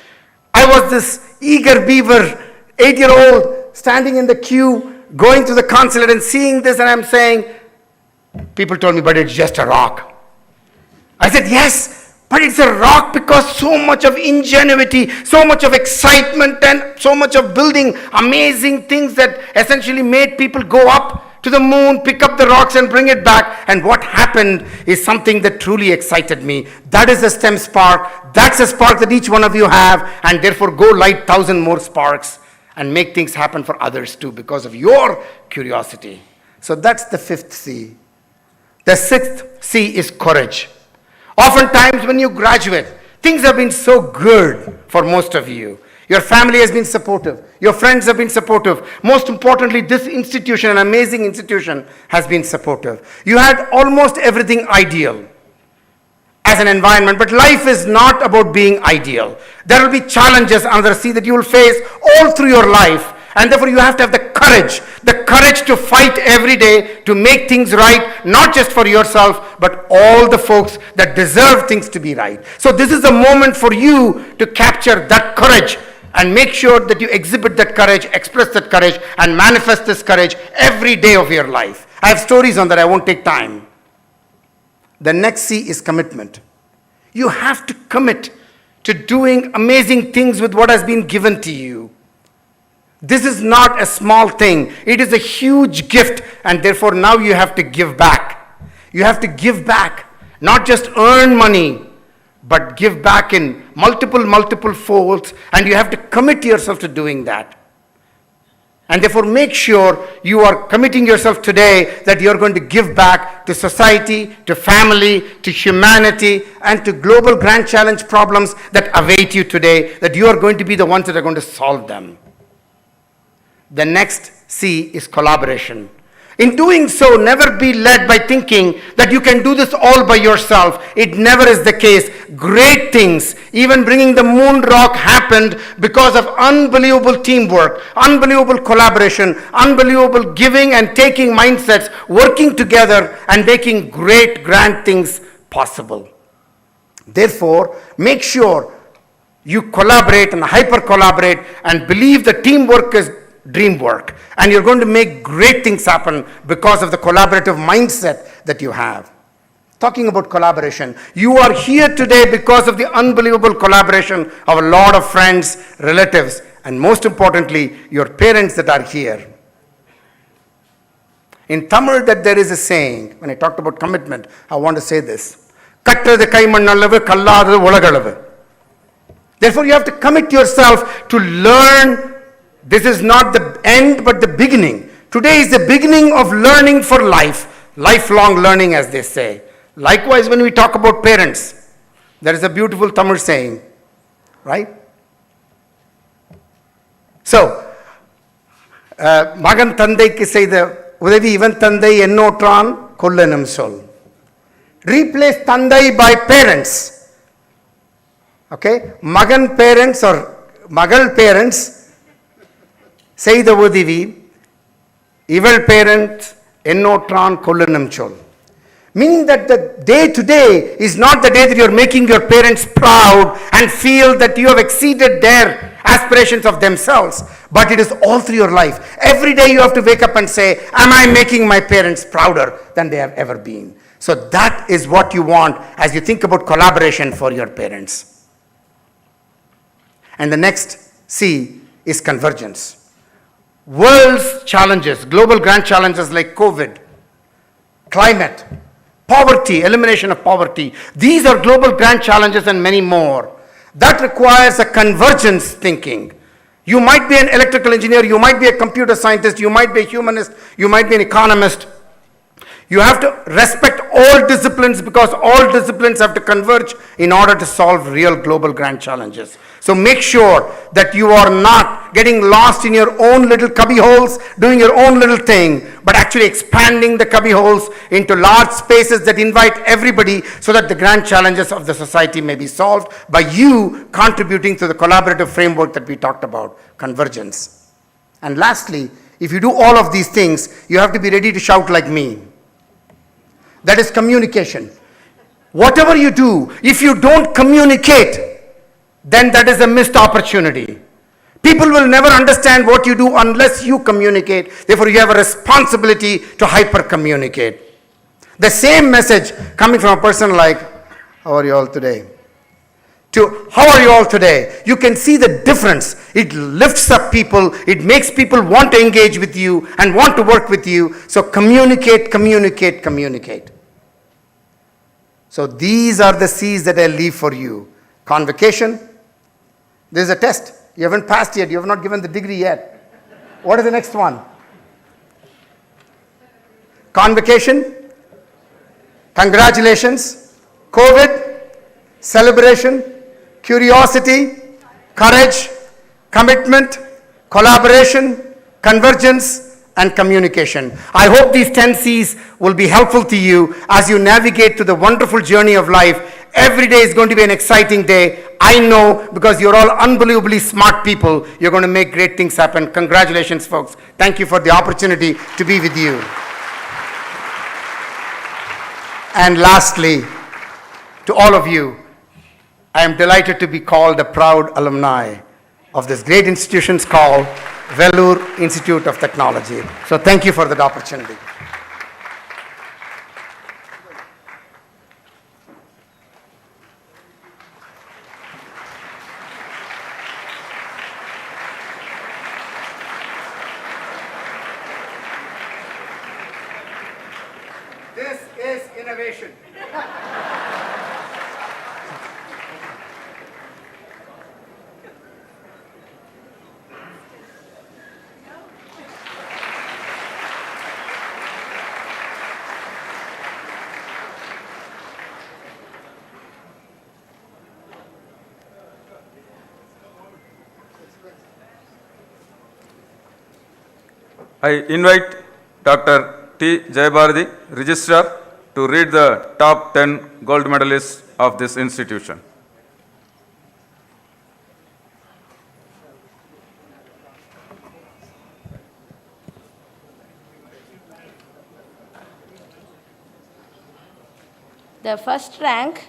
I was this eager beaver, 8-year-old, standing in the queue, going to the consulate and seeing this, and I'm saying, people told me, but it's just a rock. I said, yes, but it's a rock because so much of ingenuity, so much of excitement, and so much of building amazing things that essentially made people go up to the moon, pick up the rocks and bring it back. And what happened is something that truly excited me. That is a STEM spark. That's a spark that each one of you have, and therefore go light 1,000 more sparks and make things happen for others too because of your curiosity. So that's the fifth C. The sixth C is courage. Oftentimes when you graduate, things have been so good for most of you. Your family has been supportive. Your friends have been supportive. Most importantly, this institution, an amazing institution, has been supportive. You had almost everything ideal as an environment, but life is not about being ideal. There will be challenges, another C, that you will face all through your life. And therefore you have to have the courage to fight every day to make things right, not just for yourself, but all the folks that deserve things to be right. So this is the moment for you to capture that courage and make sure that you exhibit that courage, express that courage, and manifest this courage every day of your life. I have stories on that, I won't take time. The next C is commitment. You have to commit to doing amazing things with what has been given to you. This is not a small thing. It is a huge gift, and therefore now you have to give back. You have to give back, not just earn money, but give back in multiple folds, and you have to commit yourself to doing that. And therefore, make sure you are committing yourself today that you're going to give back to society, to family, to humanity, and to global grand challenge problems that await you today, that you are going to be the ones that are going to solve them. The next C is collaboration. In doing so, never be led by thinking that you can do this all by yourself. It never is the case. Great things, even bringing the moon rock, happened because of unbelievable teamwork, unbelievable collaboration, unbelievable giving and taking mindsets, working together and making great grand things possible. Therefore, make sure you collaborate and hyper collaborate and believe that teamwork is dream work, and you're going to make great things happen because of the collaborative mindset that you have. Talking about collaboration, you are here today because of the unbelievable collaboration of a lot of friends, relatives, and most importantly, your parents that are here. In Tamil, that there is a saying, when I talked about commitment, I want to say this. Kattathu kaimannalavu, kalladhathu ulagalavu. Therefore, you have to commit yourself to learn. This is not the end, but the beginning. Today is the beginning of learning for life, lifelong learning, as they say. Likewise, when we talk about parents, there is a beautiful Tamil saying, right? So, Magan Thandaikku seida udavi ivan Thandai ennotran kollanum sol. Replace Thandai by parents. Okay? Magan parents or Magal parents செய்த உதவி இவள் parent என்னோற்றான் கொல்லணும் சொல். Meaning that the day today is not the day that you're making your parents proud and feel that you have exceeded their aspirations of themselves, but it is all through your life. Every day you have to wake up and say, am I making my parents prouder than they have ever been? So that is what you want as you think about collaboration for your parents. And the next C is convergence. World's challenges, global grand challenges like COVID, climate, poverty, elimination of poverty. These are global grand challenges and many more. That requires a convergence thinking. You might be an electrical engineer, you might be a computer scientist, you might be a humanist, you might be an economist. You have to respect all disciplines because all disciplines have to converge in order to solve real global grand challenges. So make sure that you are not getting lost in your own little cubby holes, doing your own little thing, but actually expanding the cubby holes into large spaces that invite everybody so that the grand challenges of the society may be solved by you contributing to the collaborative framework that we talked about, convergence. And lastly, if you do all of these things, you have to be ready to shout like me. That is communication. Whatever you do, if you don't communicate, then that is a missed opportunity. People will never understand what you do unless you communicate. Therefore, you have a responsibility to hyper-communicate. The same message coming from a person like, how are you all today? To, how are you all today? You can see the difference. It lifts up people. It makes people want to engage with you and want to work with you. So communicate, communicate, communicate. So these are the C's that I leave for you. Convocation. There's a test. You haven't passed yet. You have not given the degree yet. What is the next one? Convocation. Congratulations. COVID. Celebration. Curiosity. Courage. Commitment. Collaboration. Convergence. And communication. I hope these 10 C's will be helpful to you as you navigate through the wonderful journey of life. Every day is going to be an exciting day. I know because you're all unbelievably smart people. You're going to make great things happen. Congratulations, folks. Thank you for the opportunity to be with you. And lastly, to all of you, I am delighted to be called a proud alumni of this great institution called Vellore Institute of Technology. So thank you for that opportunity. This is innovation. I invite Dr. T. Jayabharati, Registrar, to read the top 10 gold medalists of this institution. The first rank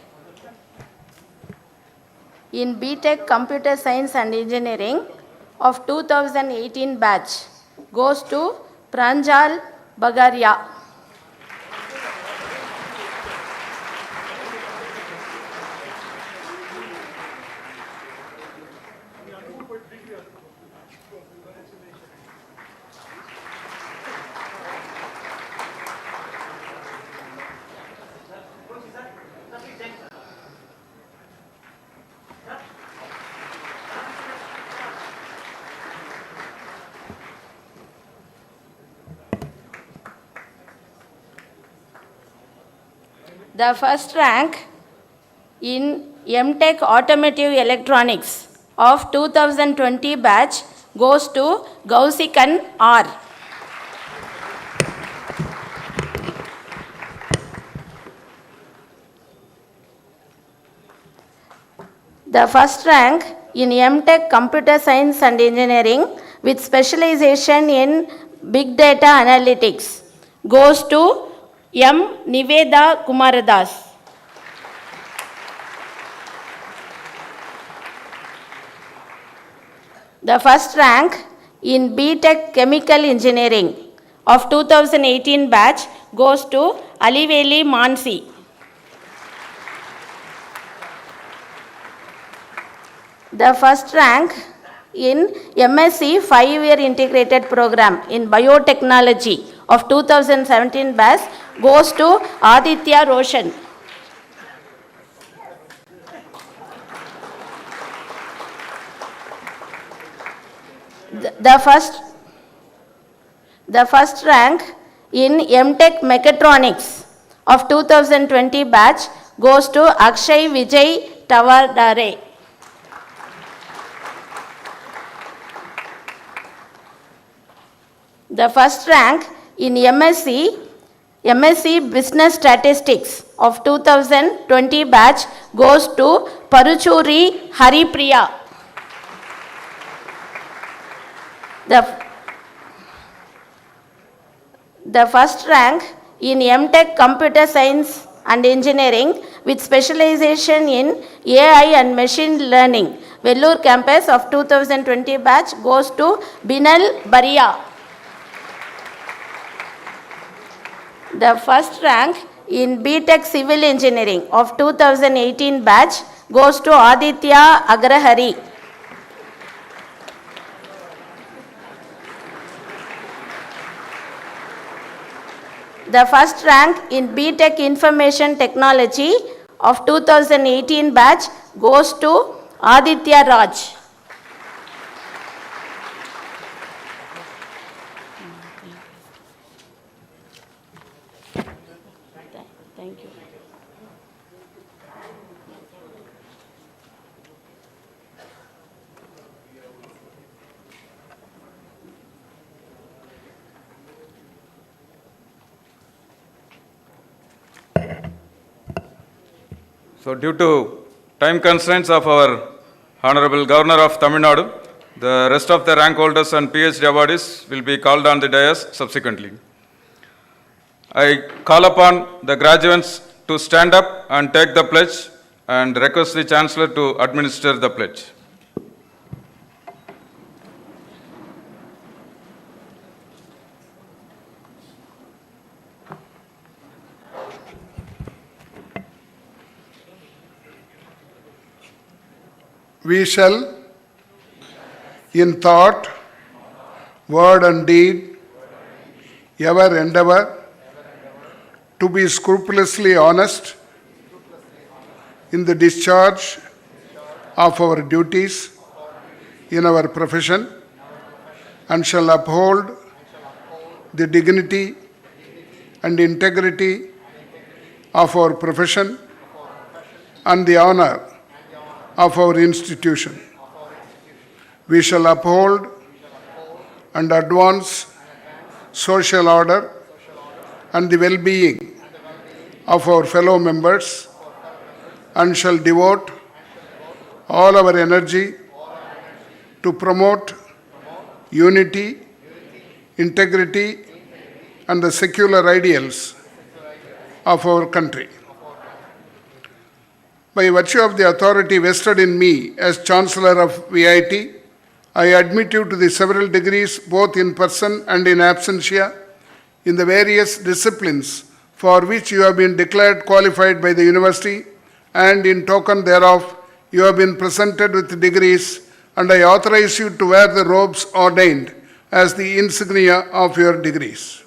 in BTech Computer Science and Engineering of 2018 batch goes to Pranjal Bagaria. The first rank in MTech Automotive Electronics of 2020 batch goes to Gausikan R. The first rank in MTech Computer Science and Engineering with specialization in Big Data Analytics goes to M. Niveda Kumaradas. The first rank in BTech Chemical Engineering of 2018 batch goes to Aliveli Mansi. The first rank in MSc 5-year integrated program in biotechnology of 2017 batch goes to Aditya Roshan. The first rank in MTech Mechatronics of 2020 batch goes to Akshay Vijay Tavadare. The first rank in MSc Business Statistics of 2020 batch goes to Paruchuri Haripriya. The first rank in MTech Computer Science and Engineering with specialization in AI and Machine Learning, Vellore campus of 2020 batch goes to Binal Baria. The first rank in BTech Civil Engineering of 2018 batch goes to Aditya Agrahari. The first rank in BTech Information Technology of 2018 batch goes to Aditya Raj. Thank you. So due to time constraints of our Honorable Governor of Tamil Nadu, the rest of the rank holders and PhD awardees will be called on the dais subsequently. I call upon the graduates to stand up and take the pledge and request the Chancellor to administer the pledge. We shall, in thought, word and deed, ever endeavor to be scrupulously honest in the discharge of our duties in our profession, and shall uphold the dignity and integrity of our profession and the honor of our institution. We shall uphold and advance social order, and the well-being of our fellow members, and shall devote all our energy to promote unity, integrity, and the secular ideals of our country. By virtue of the authority vested in me as Chancellor of VIT, I admit you to the several degrees both in person and in absentia in the various disciplines for which you have been declared qualified by the university, and in token thereof you have been presented with degrees, and I authorize you to wear the robes ordained as the insignia of your degrees.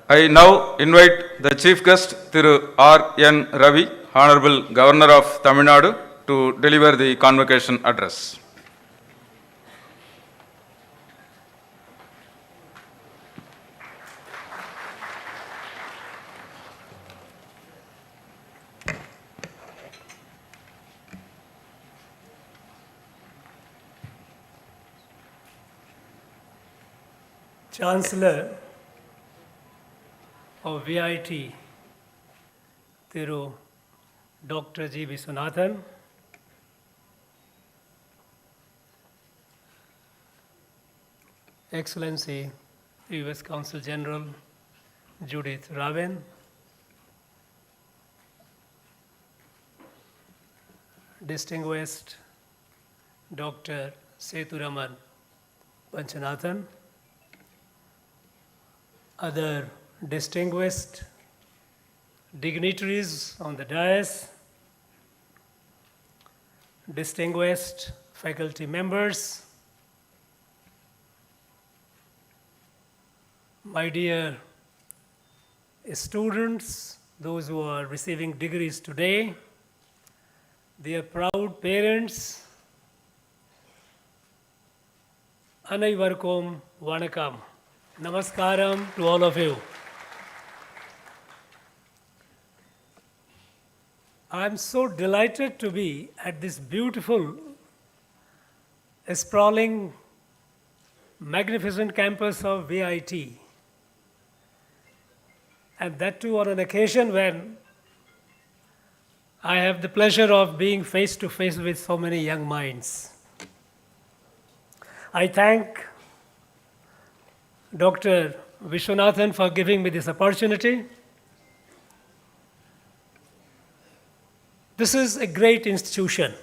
I now invite the Chief Guest, Thiru R.N. Ravi, Honorable Governor of Tamil Nadu, to deliver the convocation address. Chancellor of VIT, Thiru Dr. G. Viswanathan, Excellency, U.S. Consul General Judith Ravin, Distinguished Dr. Sethuraman Panchanathan, other distinguished dignitaries on the dais, distinguished faculty members, my dear students, those who are receiving degrees today, their proud parents, Anaivarkum Vanakam. Namaskaram to all of you. I'm so delighted to be at this beautiful, sprawling, magnificent campus of VIT. And that too on an occasion when I have the pleasure of being face to face with so many young minds. I thank Dr. Viswanathan for giving me this opportunity. This is a great institution.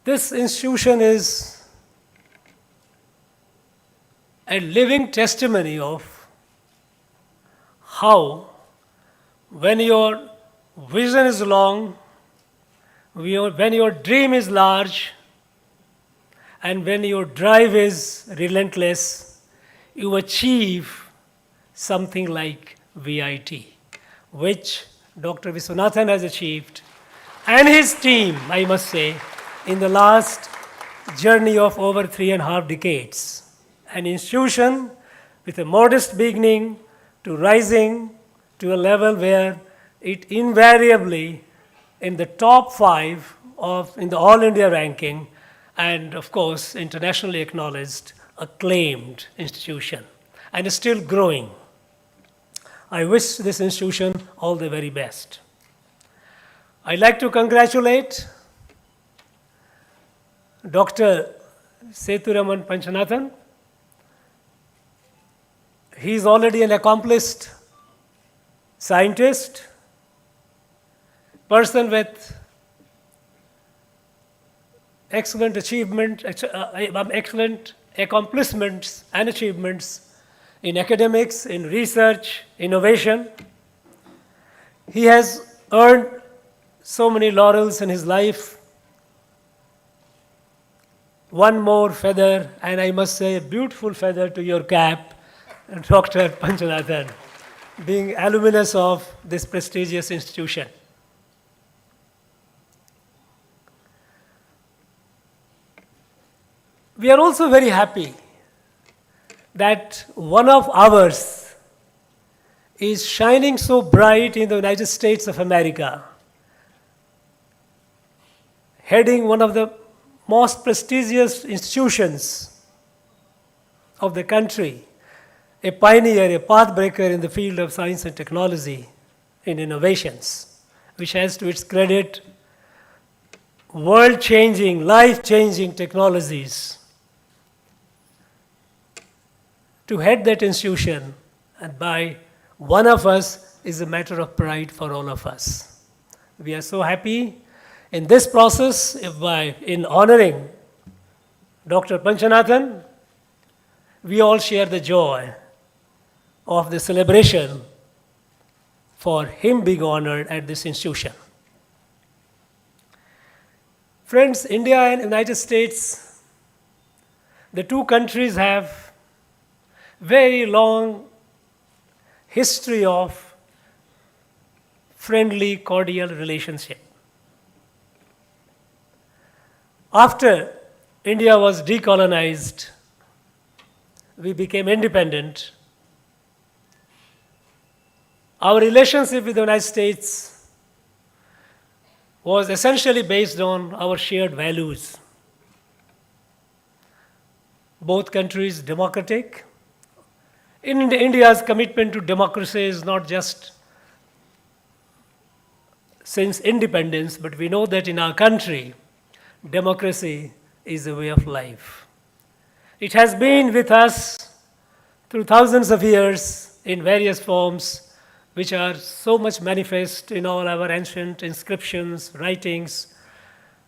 This institution is a living testimony of how, when your vision is long, when your dream is large, and when your drive is relentless, you achieve something like VIT, which Dr. Viswanathan has achieved, and his team, I must say, in the last journey of over 3.5 decades. An institution with a modest beginning to rising to a level where it invariably in the top 5 in the All India ranking, and of course internationally acknowledged, acclaimed institution, and is still growing. I wish this institution all the very best. I'd like to congratulate Dr. Sethuraman Panchanathan. He's already an accomplished scientist, person with excellent accomplishments and achievements in academics, in research, innovation. He has earned so many laurels in his life. One more feather, and I must say a beautiful feather to your cap, Dr. Panchanathan, being alumnus of this prestigious institution. We are also very happy that one of ours is shining so bright in the United States of America, heading one of the most prestigious institutions of the country, a pioneer, a pathbreaker in the field of science and technology in innovations, which has to its credit world-changing, life-changing technologies. To head that institution and by one of us is a matter of pride for all of us. We are so happy in this process in honoring Dr. Panchanathan. We all share the joy of the celebration for him being honored at this institution. Friends, India and United States, the two countries have very long history of friendly, cordial relationship. After India was decolonized, we became independent. Our relationship with the United States was essentially based on our shared values. Both countries democratic. In India's commitment to democracy is not just since independence, but we know that in our country, democracy is a way of life. It has been with us through thousands of years in various forms, which are so much manifest in all our ancient inscriptions, writings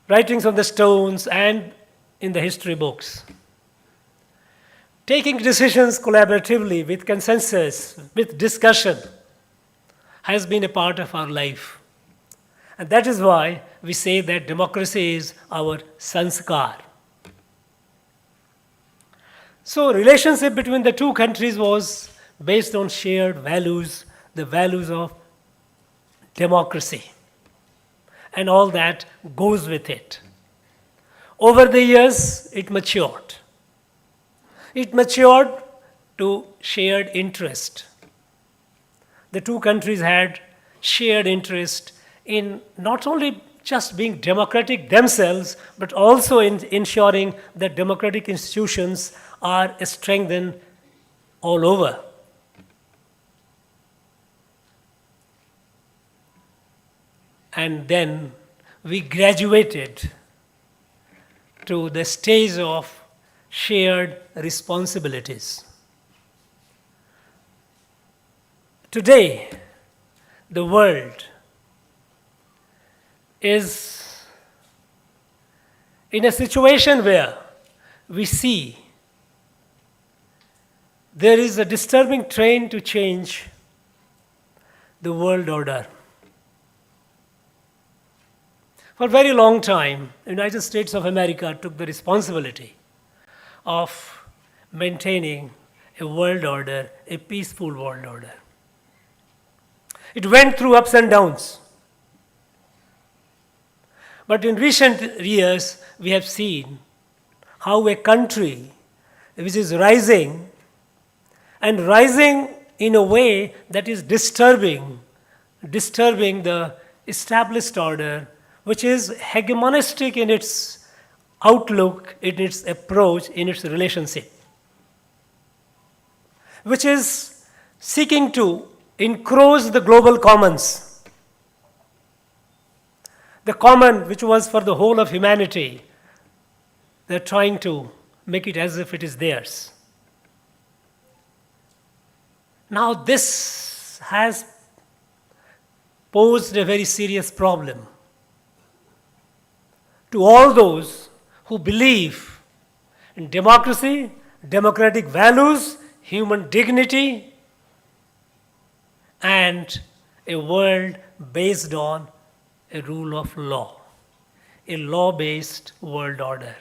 on the stones, and in the history books. Taking decisions collaboratively with consensus, with discussion, has been a part of our life. And that is why we say that democracy is our sanskar. So relationship between the two countries was based on shared values, the values of democracy, and all that goes with it. Over the years, it matured. It matured to shared interest. The two countries had shared interest in not only just being democratic themselves, but also in ensuring that democratic institutions are strengthened all over. And then we graduated to the stage of shared responsibilities. Today, the world is in a situation where we see there is a disturbing trend to change the world order. For a very long time, the United States of America took the responsibility of maintaining a world order, a peaceful world order. It went through ups and downs. But in recent years, we have seen how a country which is rising, and rising in a way that is disturbing the established order, which is hegemonistic in its outlook, in its approach, in its relationship, which is seeking to encroach the global commons. The common which was for the whole of humanity, they're trying to make it as if it is theirs. Now this has posed a very serious problem to all those who believe in democracy, democratic values, human dignity, and a world based on a rule of law, a law-based world order.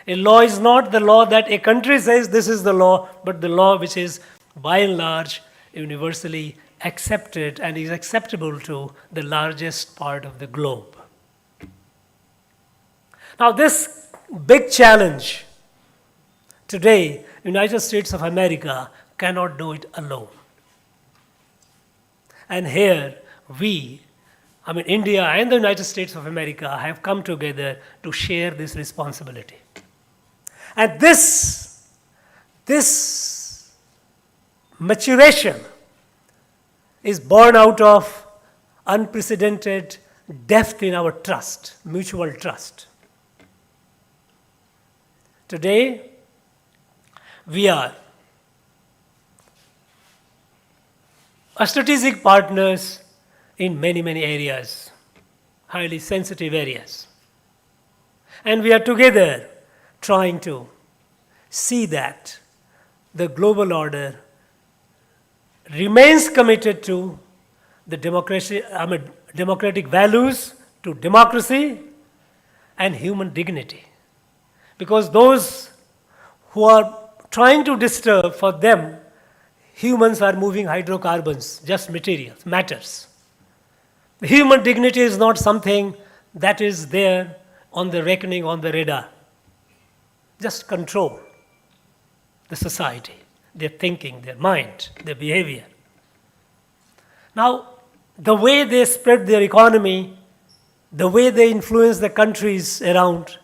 A law is not the law that a country says this is the law, but the law which is by and large universally accepted and is acceptable to the largest part of the globe. Now this big challenge today, United States of America cannot do it alone. And here India and the United States of America have come together to share this responsibility. And this maturation is born out of unprecedented depth in our trust, mutual trust. Today, we are strategic partners in many, many areas, highly sensitive areas. And we are together trying to see that the global order remains committed to the democratic values, to democracy and human dignity. Because those who are trying to disturb, for them, humans are moving hydrocarbons, just materials, matters. The human dignity is not something that is there on the reckoning, on the radar. Just control the society, their thinking, their mind, their behavior. Now, the way they spread their economy, the way they influence the countries around,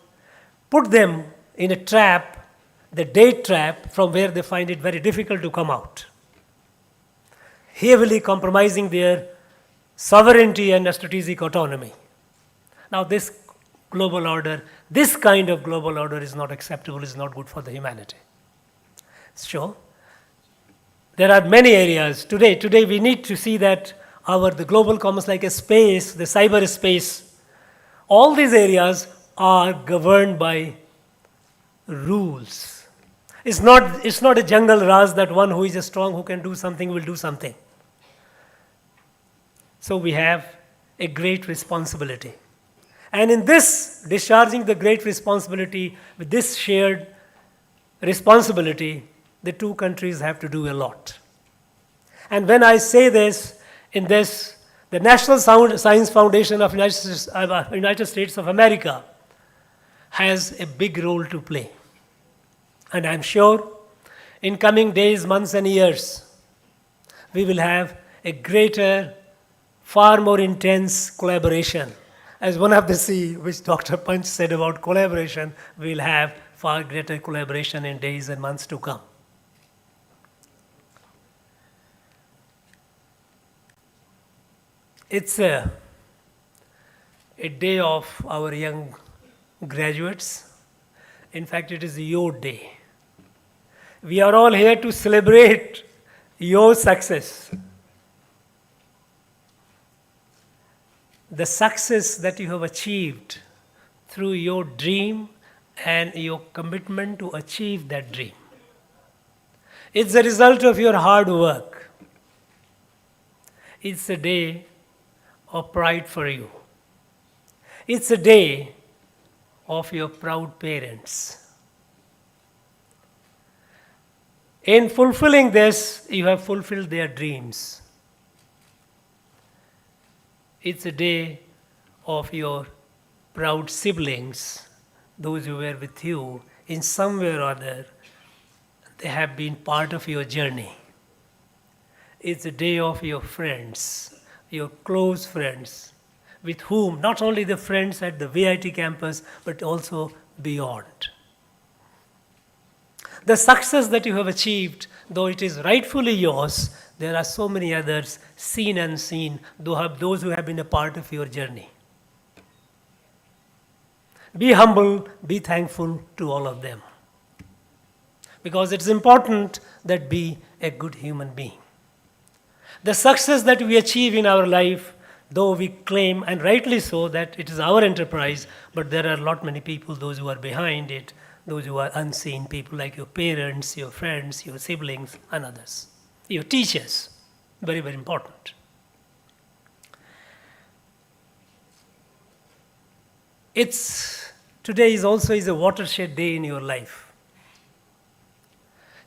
put them in a trap, the date trap, from where they find it very difficult to come out, heavily compromising their sovereignty and strategic autonomy. Now this global order, this kind of global order is not acceptable, is not good for the humanity. Sure, there are many areas. Today we need to see that the global commons, like a space, the cyberspace, all these areas are governed by rules. It's not a jungle Raj that one who is strong, who can do something, will do something. So we have a great responsibility. And in this, discharging the great responsibility, with this shared responsibility, the two countries have to do a lot. And when I say this, the National Science Foundation of United States of America has a big role to play. And I'm sure in coming days, months and years, we will have a greater, far more intense collaboration. As one of the C, which Dr. Panch said about collaboration, we'll have far greater collaboration in days and months to come. It's a day of our young graduates. In fact, it is your day. We are all here to celebrate your success. The success that you have achieved through your dream and your commitment to achieve that dream. It's the result of your hard work. It's a day of pride for you. It's a day of your proud parents. In fulfilling this, you have fulfilled their dreams. It's a day of your proud siblings, those who were with you in some way or other. They have been part of your journey. It's a day of your friends, your close friends, with whom, not only the friends at the VIT campus, but also beyond. The success that you have achieved, though it is rightfully yours, there are so many others, seen and unseen, those who have been a part of your journey. Be humble, be thankful to all of them. Because it's important that be a good human being. The success that we achieve in our life, though we claim, and rightly so, that it is our enterprise, but there are a lot many people, those who are behind it, those who are unseen, people like your parents, your friends, your siblings, and others. Your teachers, very, very important. Today is also a watershed day in your life.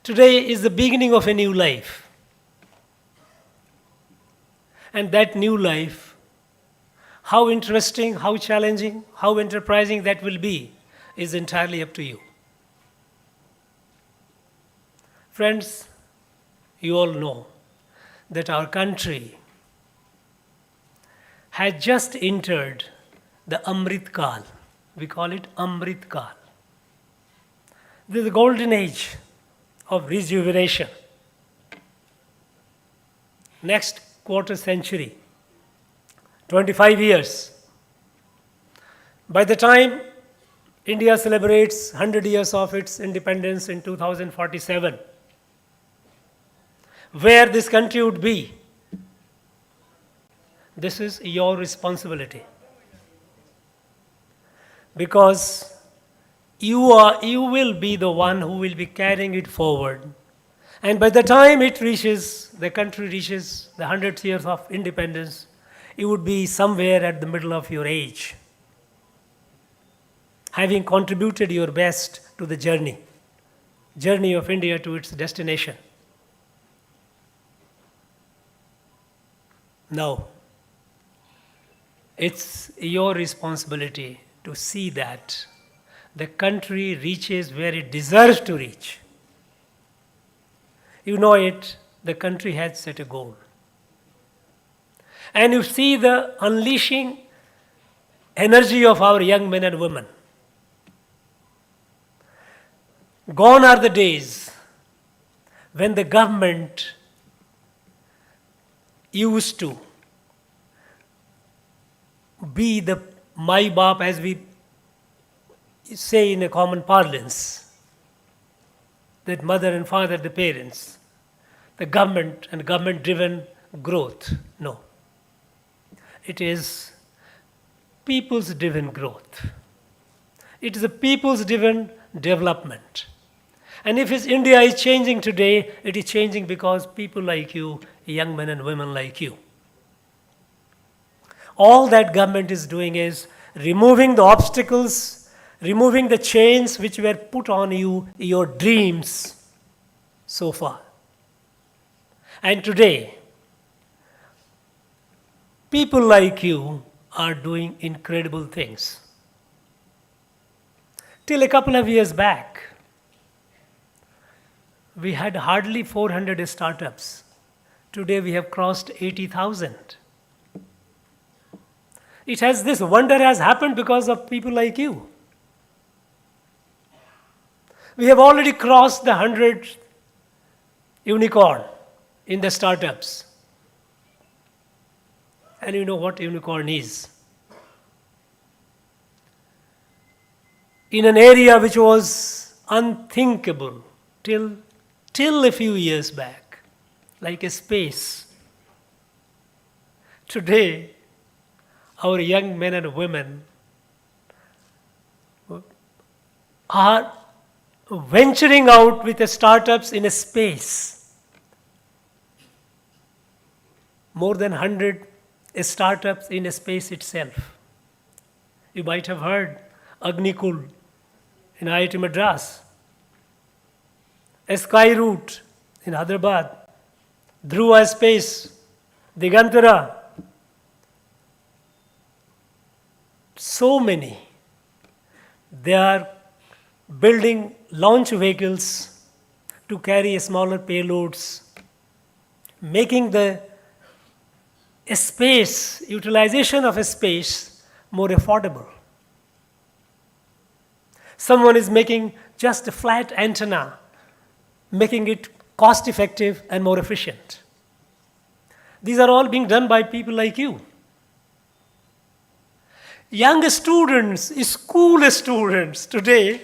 Today is the beginning of a new life. And that new life, how interesting, how challenging, how enterprising that will be, is entirely up to you. Friends, you all know that our country had just entered the Amrit Kal. We call it Amrit Kal. This is the golden age of rejuvenation. Next quarter century, 25 years. By the time India celebrates 100 years of its independence in 2047, where this country would be, this is your responsibility. Because you will be the one who will be carrying it forward. And by the time the country reaches the 100th years of independence, you would be somewhere at the middle of your age, having contributed your best to the journey of India to its destination. Now, it's your responsibility to see that the country reaches where it deserves to reach. You know it, the country has set a goal. And you see the unleashing energy of our young men and women. Gone are the days when the government used to be the my baap, as we say in a common parlance, that mother and father, the parents, the government and government-driven growth. No. It is people's-driven growth. It is a people's-driven development. And if India is changing today, it is changing because people like you, young men and women like you. All that government is doing is removing the obstacles, removing the chains which were put on you, your dreams so far. And today, people like you are doing incredible things. Till a couple of years back, we had hardly 400 startups. Today we have crossed 80,000. This wonder has happened because of people like you. We have already crossed the 100th unicorn in the startups. And you know what unicorn is. In an area which was unthinkable till a few years back, like a space. Today, our young men and women are venturing out with the startups in a space. More than 100 startups in a space itself. You might have heard Agnikul in IIT Madras, Skyroot in Hyderabad, Dhruva Space, Digantara. So many. They are building launch vehicles to carry smaller payloads, making the utilization of a space more affordable. Someone is making just a flat antenna, making it cost effective and more efficient. These are all being done by people like you. Young students, school students today,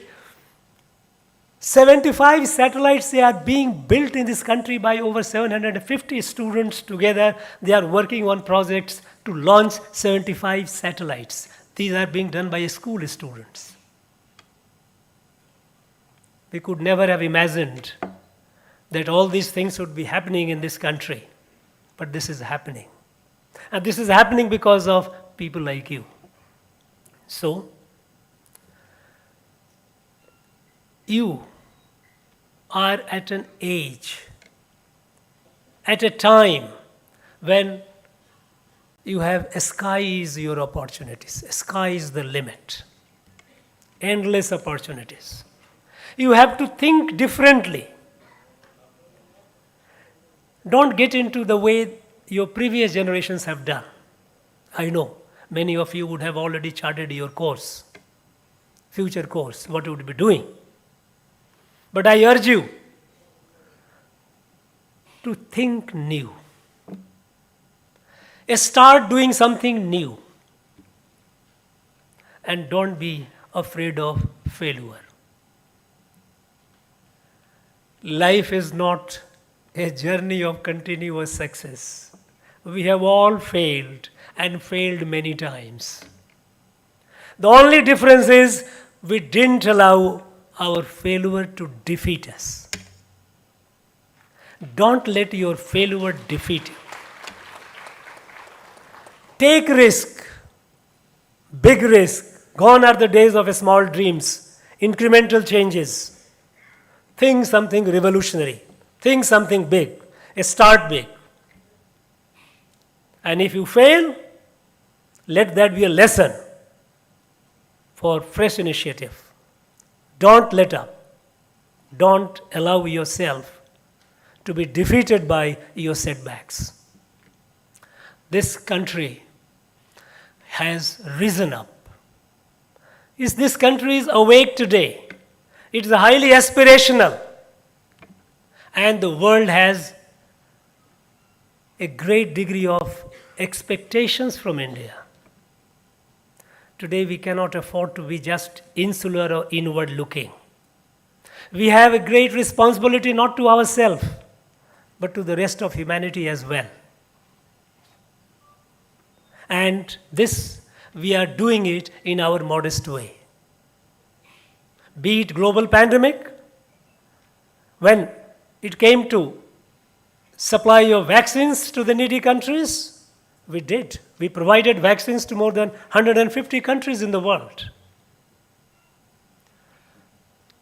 75 satellites are being built in this country by over 750 students together. They are working on projects to launch 75 satellites. These are being done by school students. We could never have imagined that all these things would be happening in this country. But this is happening. And this is happening because of people like you. So, you are at an age, at a time when you have sky is your opportunities. Sky is the limit. Endless opportunities. You have to think differently. Don't get into the way your previous generations have done. I know many of you would have already charted your course, future course, what you would be doing. But I urge you to think new. Start doing something new. And don't be afraid of failure. Life is not a journey of continuous success. We have all failed and failed many times. The only difference is we didn't allow our failure to defeat us. Don't let your failure defeat you. Take risk, big risk. Gone are the days of small dreams, incremental changes. Think something revolutionary. Think something big. Start big. And if you fail, let that be a lesson for fresh initiative. Don't let up. Don't allow yourself to be defeated by your setbacks. This country has risen up. This country is awake today. It is highly aspirational. And the world has a great degree of expectations from India. Today we cannot afford to be just insular or inward looking. We have a great responsibility not to ourselves, but to the rest of humanity as well. And this, we are doing it in our modest way. Be it global pandemic, when it came to supply of vaccines to the needy countries, we did. We provided vaccines to more than 150 countries in the world.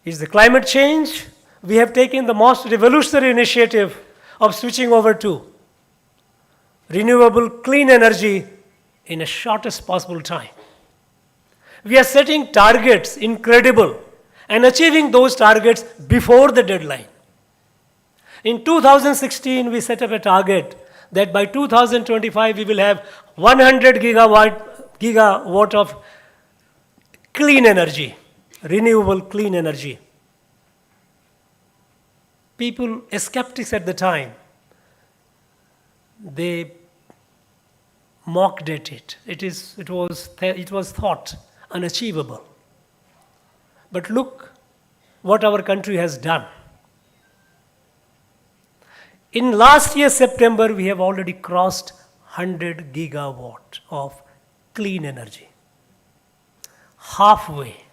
Is the climate change? We have taken the most revolutionary initiative of switching over to renewable clean energy in a shortest possible time. We are setting targets incredible and achieving those targets before the deadline. In 2016, we set up a target that by 2025 we will have 100 gigawatt of clean energy, renewable clean energy. People, skeptics at the time, they mocked at it. It was thought unachievable. But look what our country has done. In last year, September, we have already crossed 100 gigawatt of clean energy. Halfway.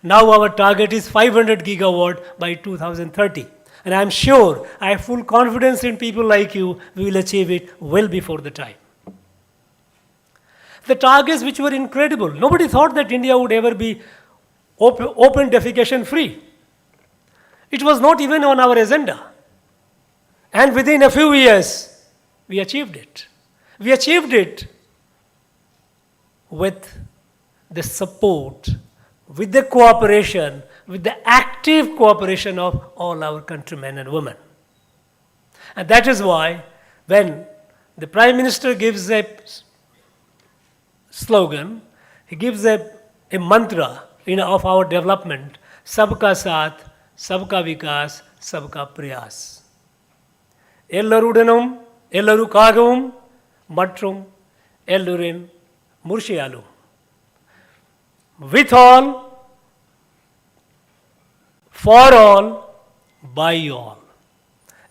Now our target is 500 gigawatt by 2030. And I'm sure, I have full confidence in people like you, we will achieve it well before the time. The targets which were incredible. Nobody thought that India would ever be open defecation free. It was not even on our agenda. And within a few years, we achieved it. We achieved it with the support, with the cooperation, with the active cooperation of all our countrymen and women. And that is why when the Prime Minister gives a slogan, he gives a mantra of our development, Sabka Saath, Sabka Vikas, Sabka Prayas. Ellarudanum, Ellarukagavum, Matrum, Ellurin, Murshialum. With all, for all, by all.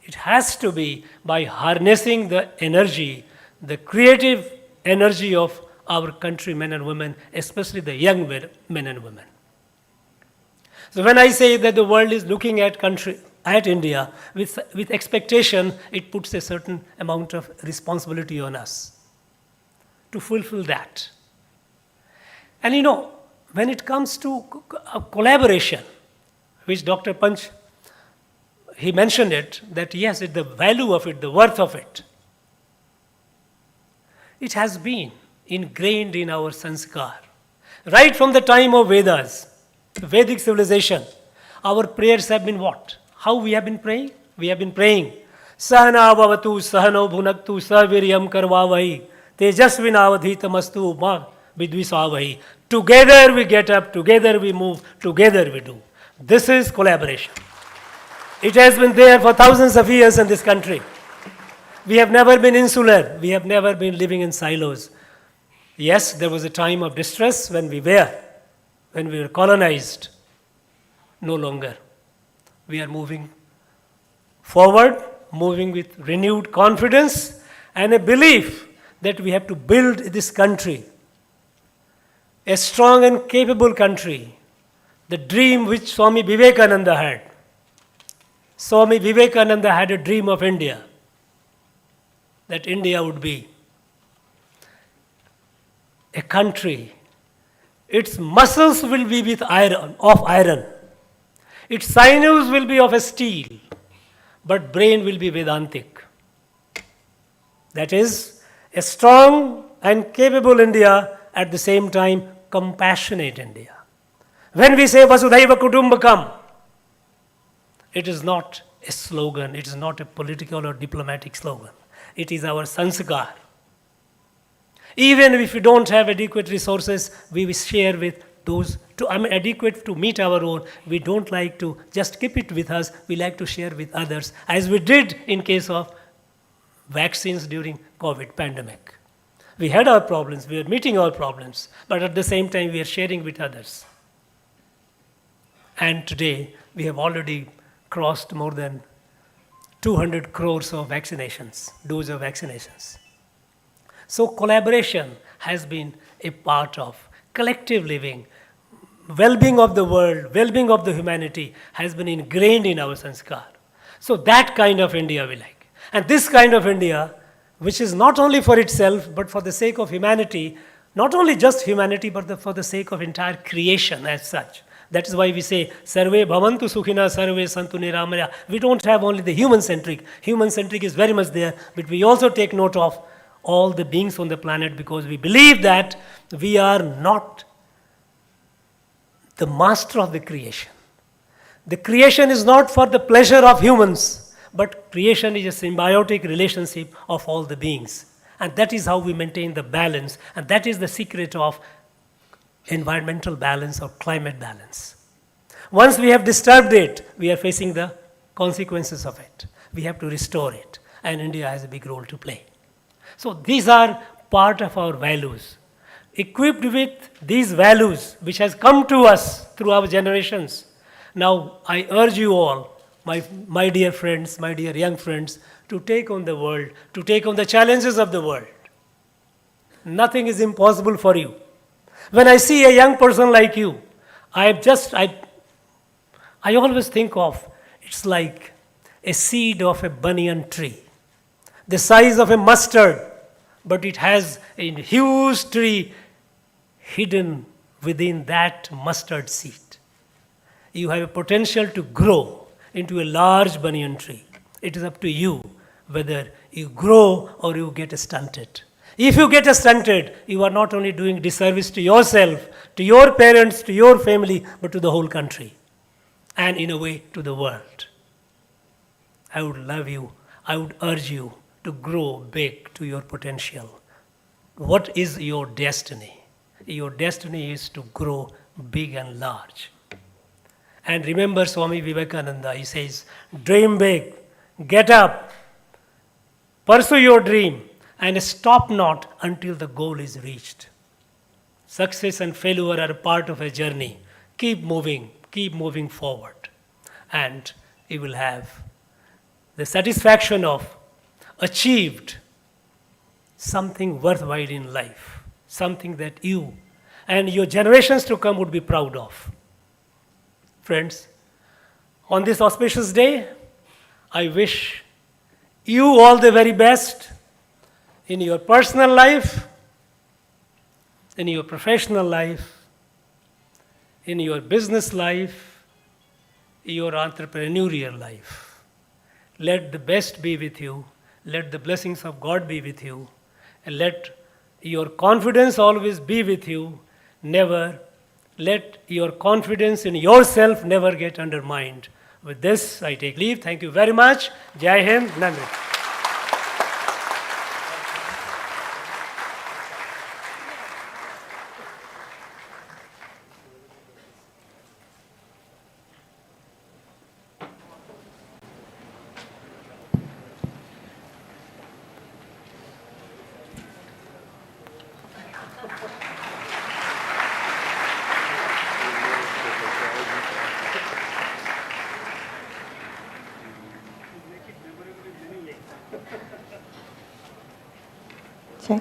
It has to be by harnessing the energy, the creative energy of our countrymen and women, especially the young men and women. So when I say that the world is looking at India with expectation, it puts a certain amount of responsibility on us to fulfill that. And when it comes to collaboration, which Dr. Panch, he mentioned it, that yes, the value of it, the worth of it, it has been ingrained in our sanskar. Right from the time of Vedas, Vedic civilization, our prayers have been what? How we have been praying? We have been praying, Sahana bhavatu sahano bhunaktu saviryam karvavahi tejasvinavadhitamastu ma vidvisavahi. Together we get up, together we move, together we do. This is collaboration. It has been there for thousands of years in this country. We have never been insular. We have never been living in silos. Yes, there was a time of distress when we were colonized. No longer. We are moving forward, moving with renewed confidence and a belief that we have to build this country, a strong and capable country, the dream which Swami Vivekananda had. Swami Vivekananda had a dream of India, that India would be a country. Its muscles will be of iron. Its sinews will be of a steel, but brain will be Vedantic. That is, a strong and capable India, at the same time, compassionate India. When we say Vasudhaiva Kutumbakam, it is not a slogan, it is not a political or diplomatic slogan. It is our sanskar. Even if we don't have adequate resources, we will share with those adequate to meet our own. We don't like to just keep it with us. We like to share with others, as we did in case of vaccines during COVID pandemic. We had our problems, we are meeting our problems, but at the same time we are sharing with others. And today we have already crossed more than 200 crores of vaccinations, doses of vaccinations. So collaboration has been a part of collective living. Well-being of the world, well-being of the humanity has been ingrained in our sanskar. So that kind of India we like. And this kind of India, which is not only for itself, but for the sake of humanity, not only just humanity, but for the sake of entire creation as such. That is why we say, Sarve bhavantu sukhina, sarve santu niramaya. We don't have only the human-centric. Human-centric is very much there, but we also take note of all the beings on the planet, because we believe that we are not the master of the creation. The creation is not for the pleasure of humans, but creation is a symbiotic relationship of all the beings. And that is how we maintain the balance, and that is the secret of environmental balance or climate balance. Once we have disturbed it, we are facing the consequences of it. We have to restore it, and India has a big role to play. So these are part of our values. Equipped with these values, which has come to us through our generations, now I urge you all, my dear friends, my dear young friends, to take on the world, to take on the challenges of the world. Nothing is impossible for you. When I see a young person like you, I always think of, it's like a seed of a banyan tree, the size of a mustard, but it has a huge tree hidden within that mustard seed. You have a potential to grow into a large banyan tree. It is up to you whether you grow or you get stunted. If you get stunted, you are not only doing disservice to yourself, to your parents, to your family, but to the whole country, and in a way to the world. I would urge you to grow big to your potential. What is your destiny? Your destiny is to grow big and large. And remember Swami Vivekananda, he says, dream big, get up, pursue your dream, and stop not until the goal is reached. Success and failure are a part of a journey. Keep moving forward. And you will have the satisfaction of achieved something worthwhile in life, something that you and your generations to come would be proud of. Friends, on this auspicious day, I wish you all the very best in your personal life, in your professional life, in your business life, your entrepreneurial life. Let the best be with you. Let the blessings of God be with you. And let your confidence always be with you. Never let your confidence in yourself never get undermined. With this, I take leave. Thank you very much. Jai Hind, Nadu. Check.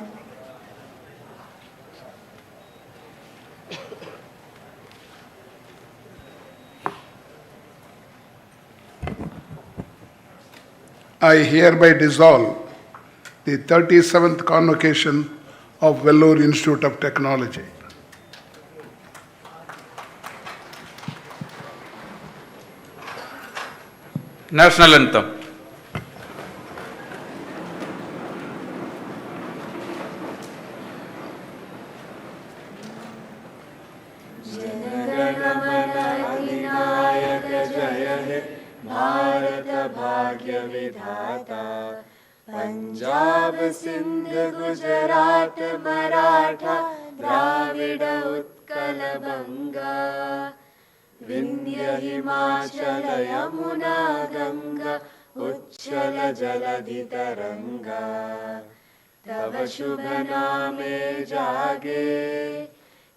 I hereby dissolve the 37th Convocation of Vellore Institute of Technology. National Anthem. Punjab Sindh Gujarat Maratha Dravid Utkal बंगा विंध्य हिमाचल यमुना गंगा उच्चल जलधि तरंगा तव शुभ नामे जागे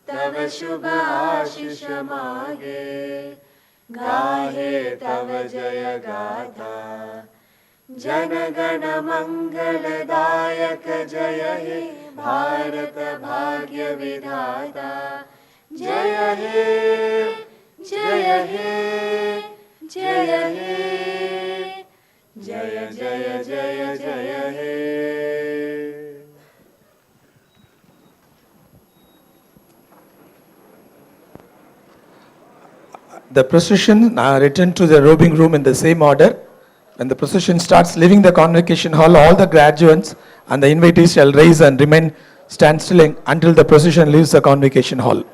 तव शुभ आशीष मागे गाहे तव जय गाथा जन गण मंगलदायक जय हे भारत भाग्य विधाता जय हे जय हे जय हे जय जय जय जय हे. The procession return to the robing room in the same order. When the procession starts leaving the convocation hall, all the graduates and the invitees shall rise and remain stand still until the procession leaves the convocation hall.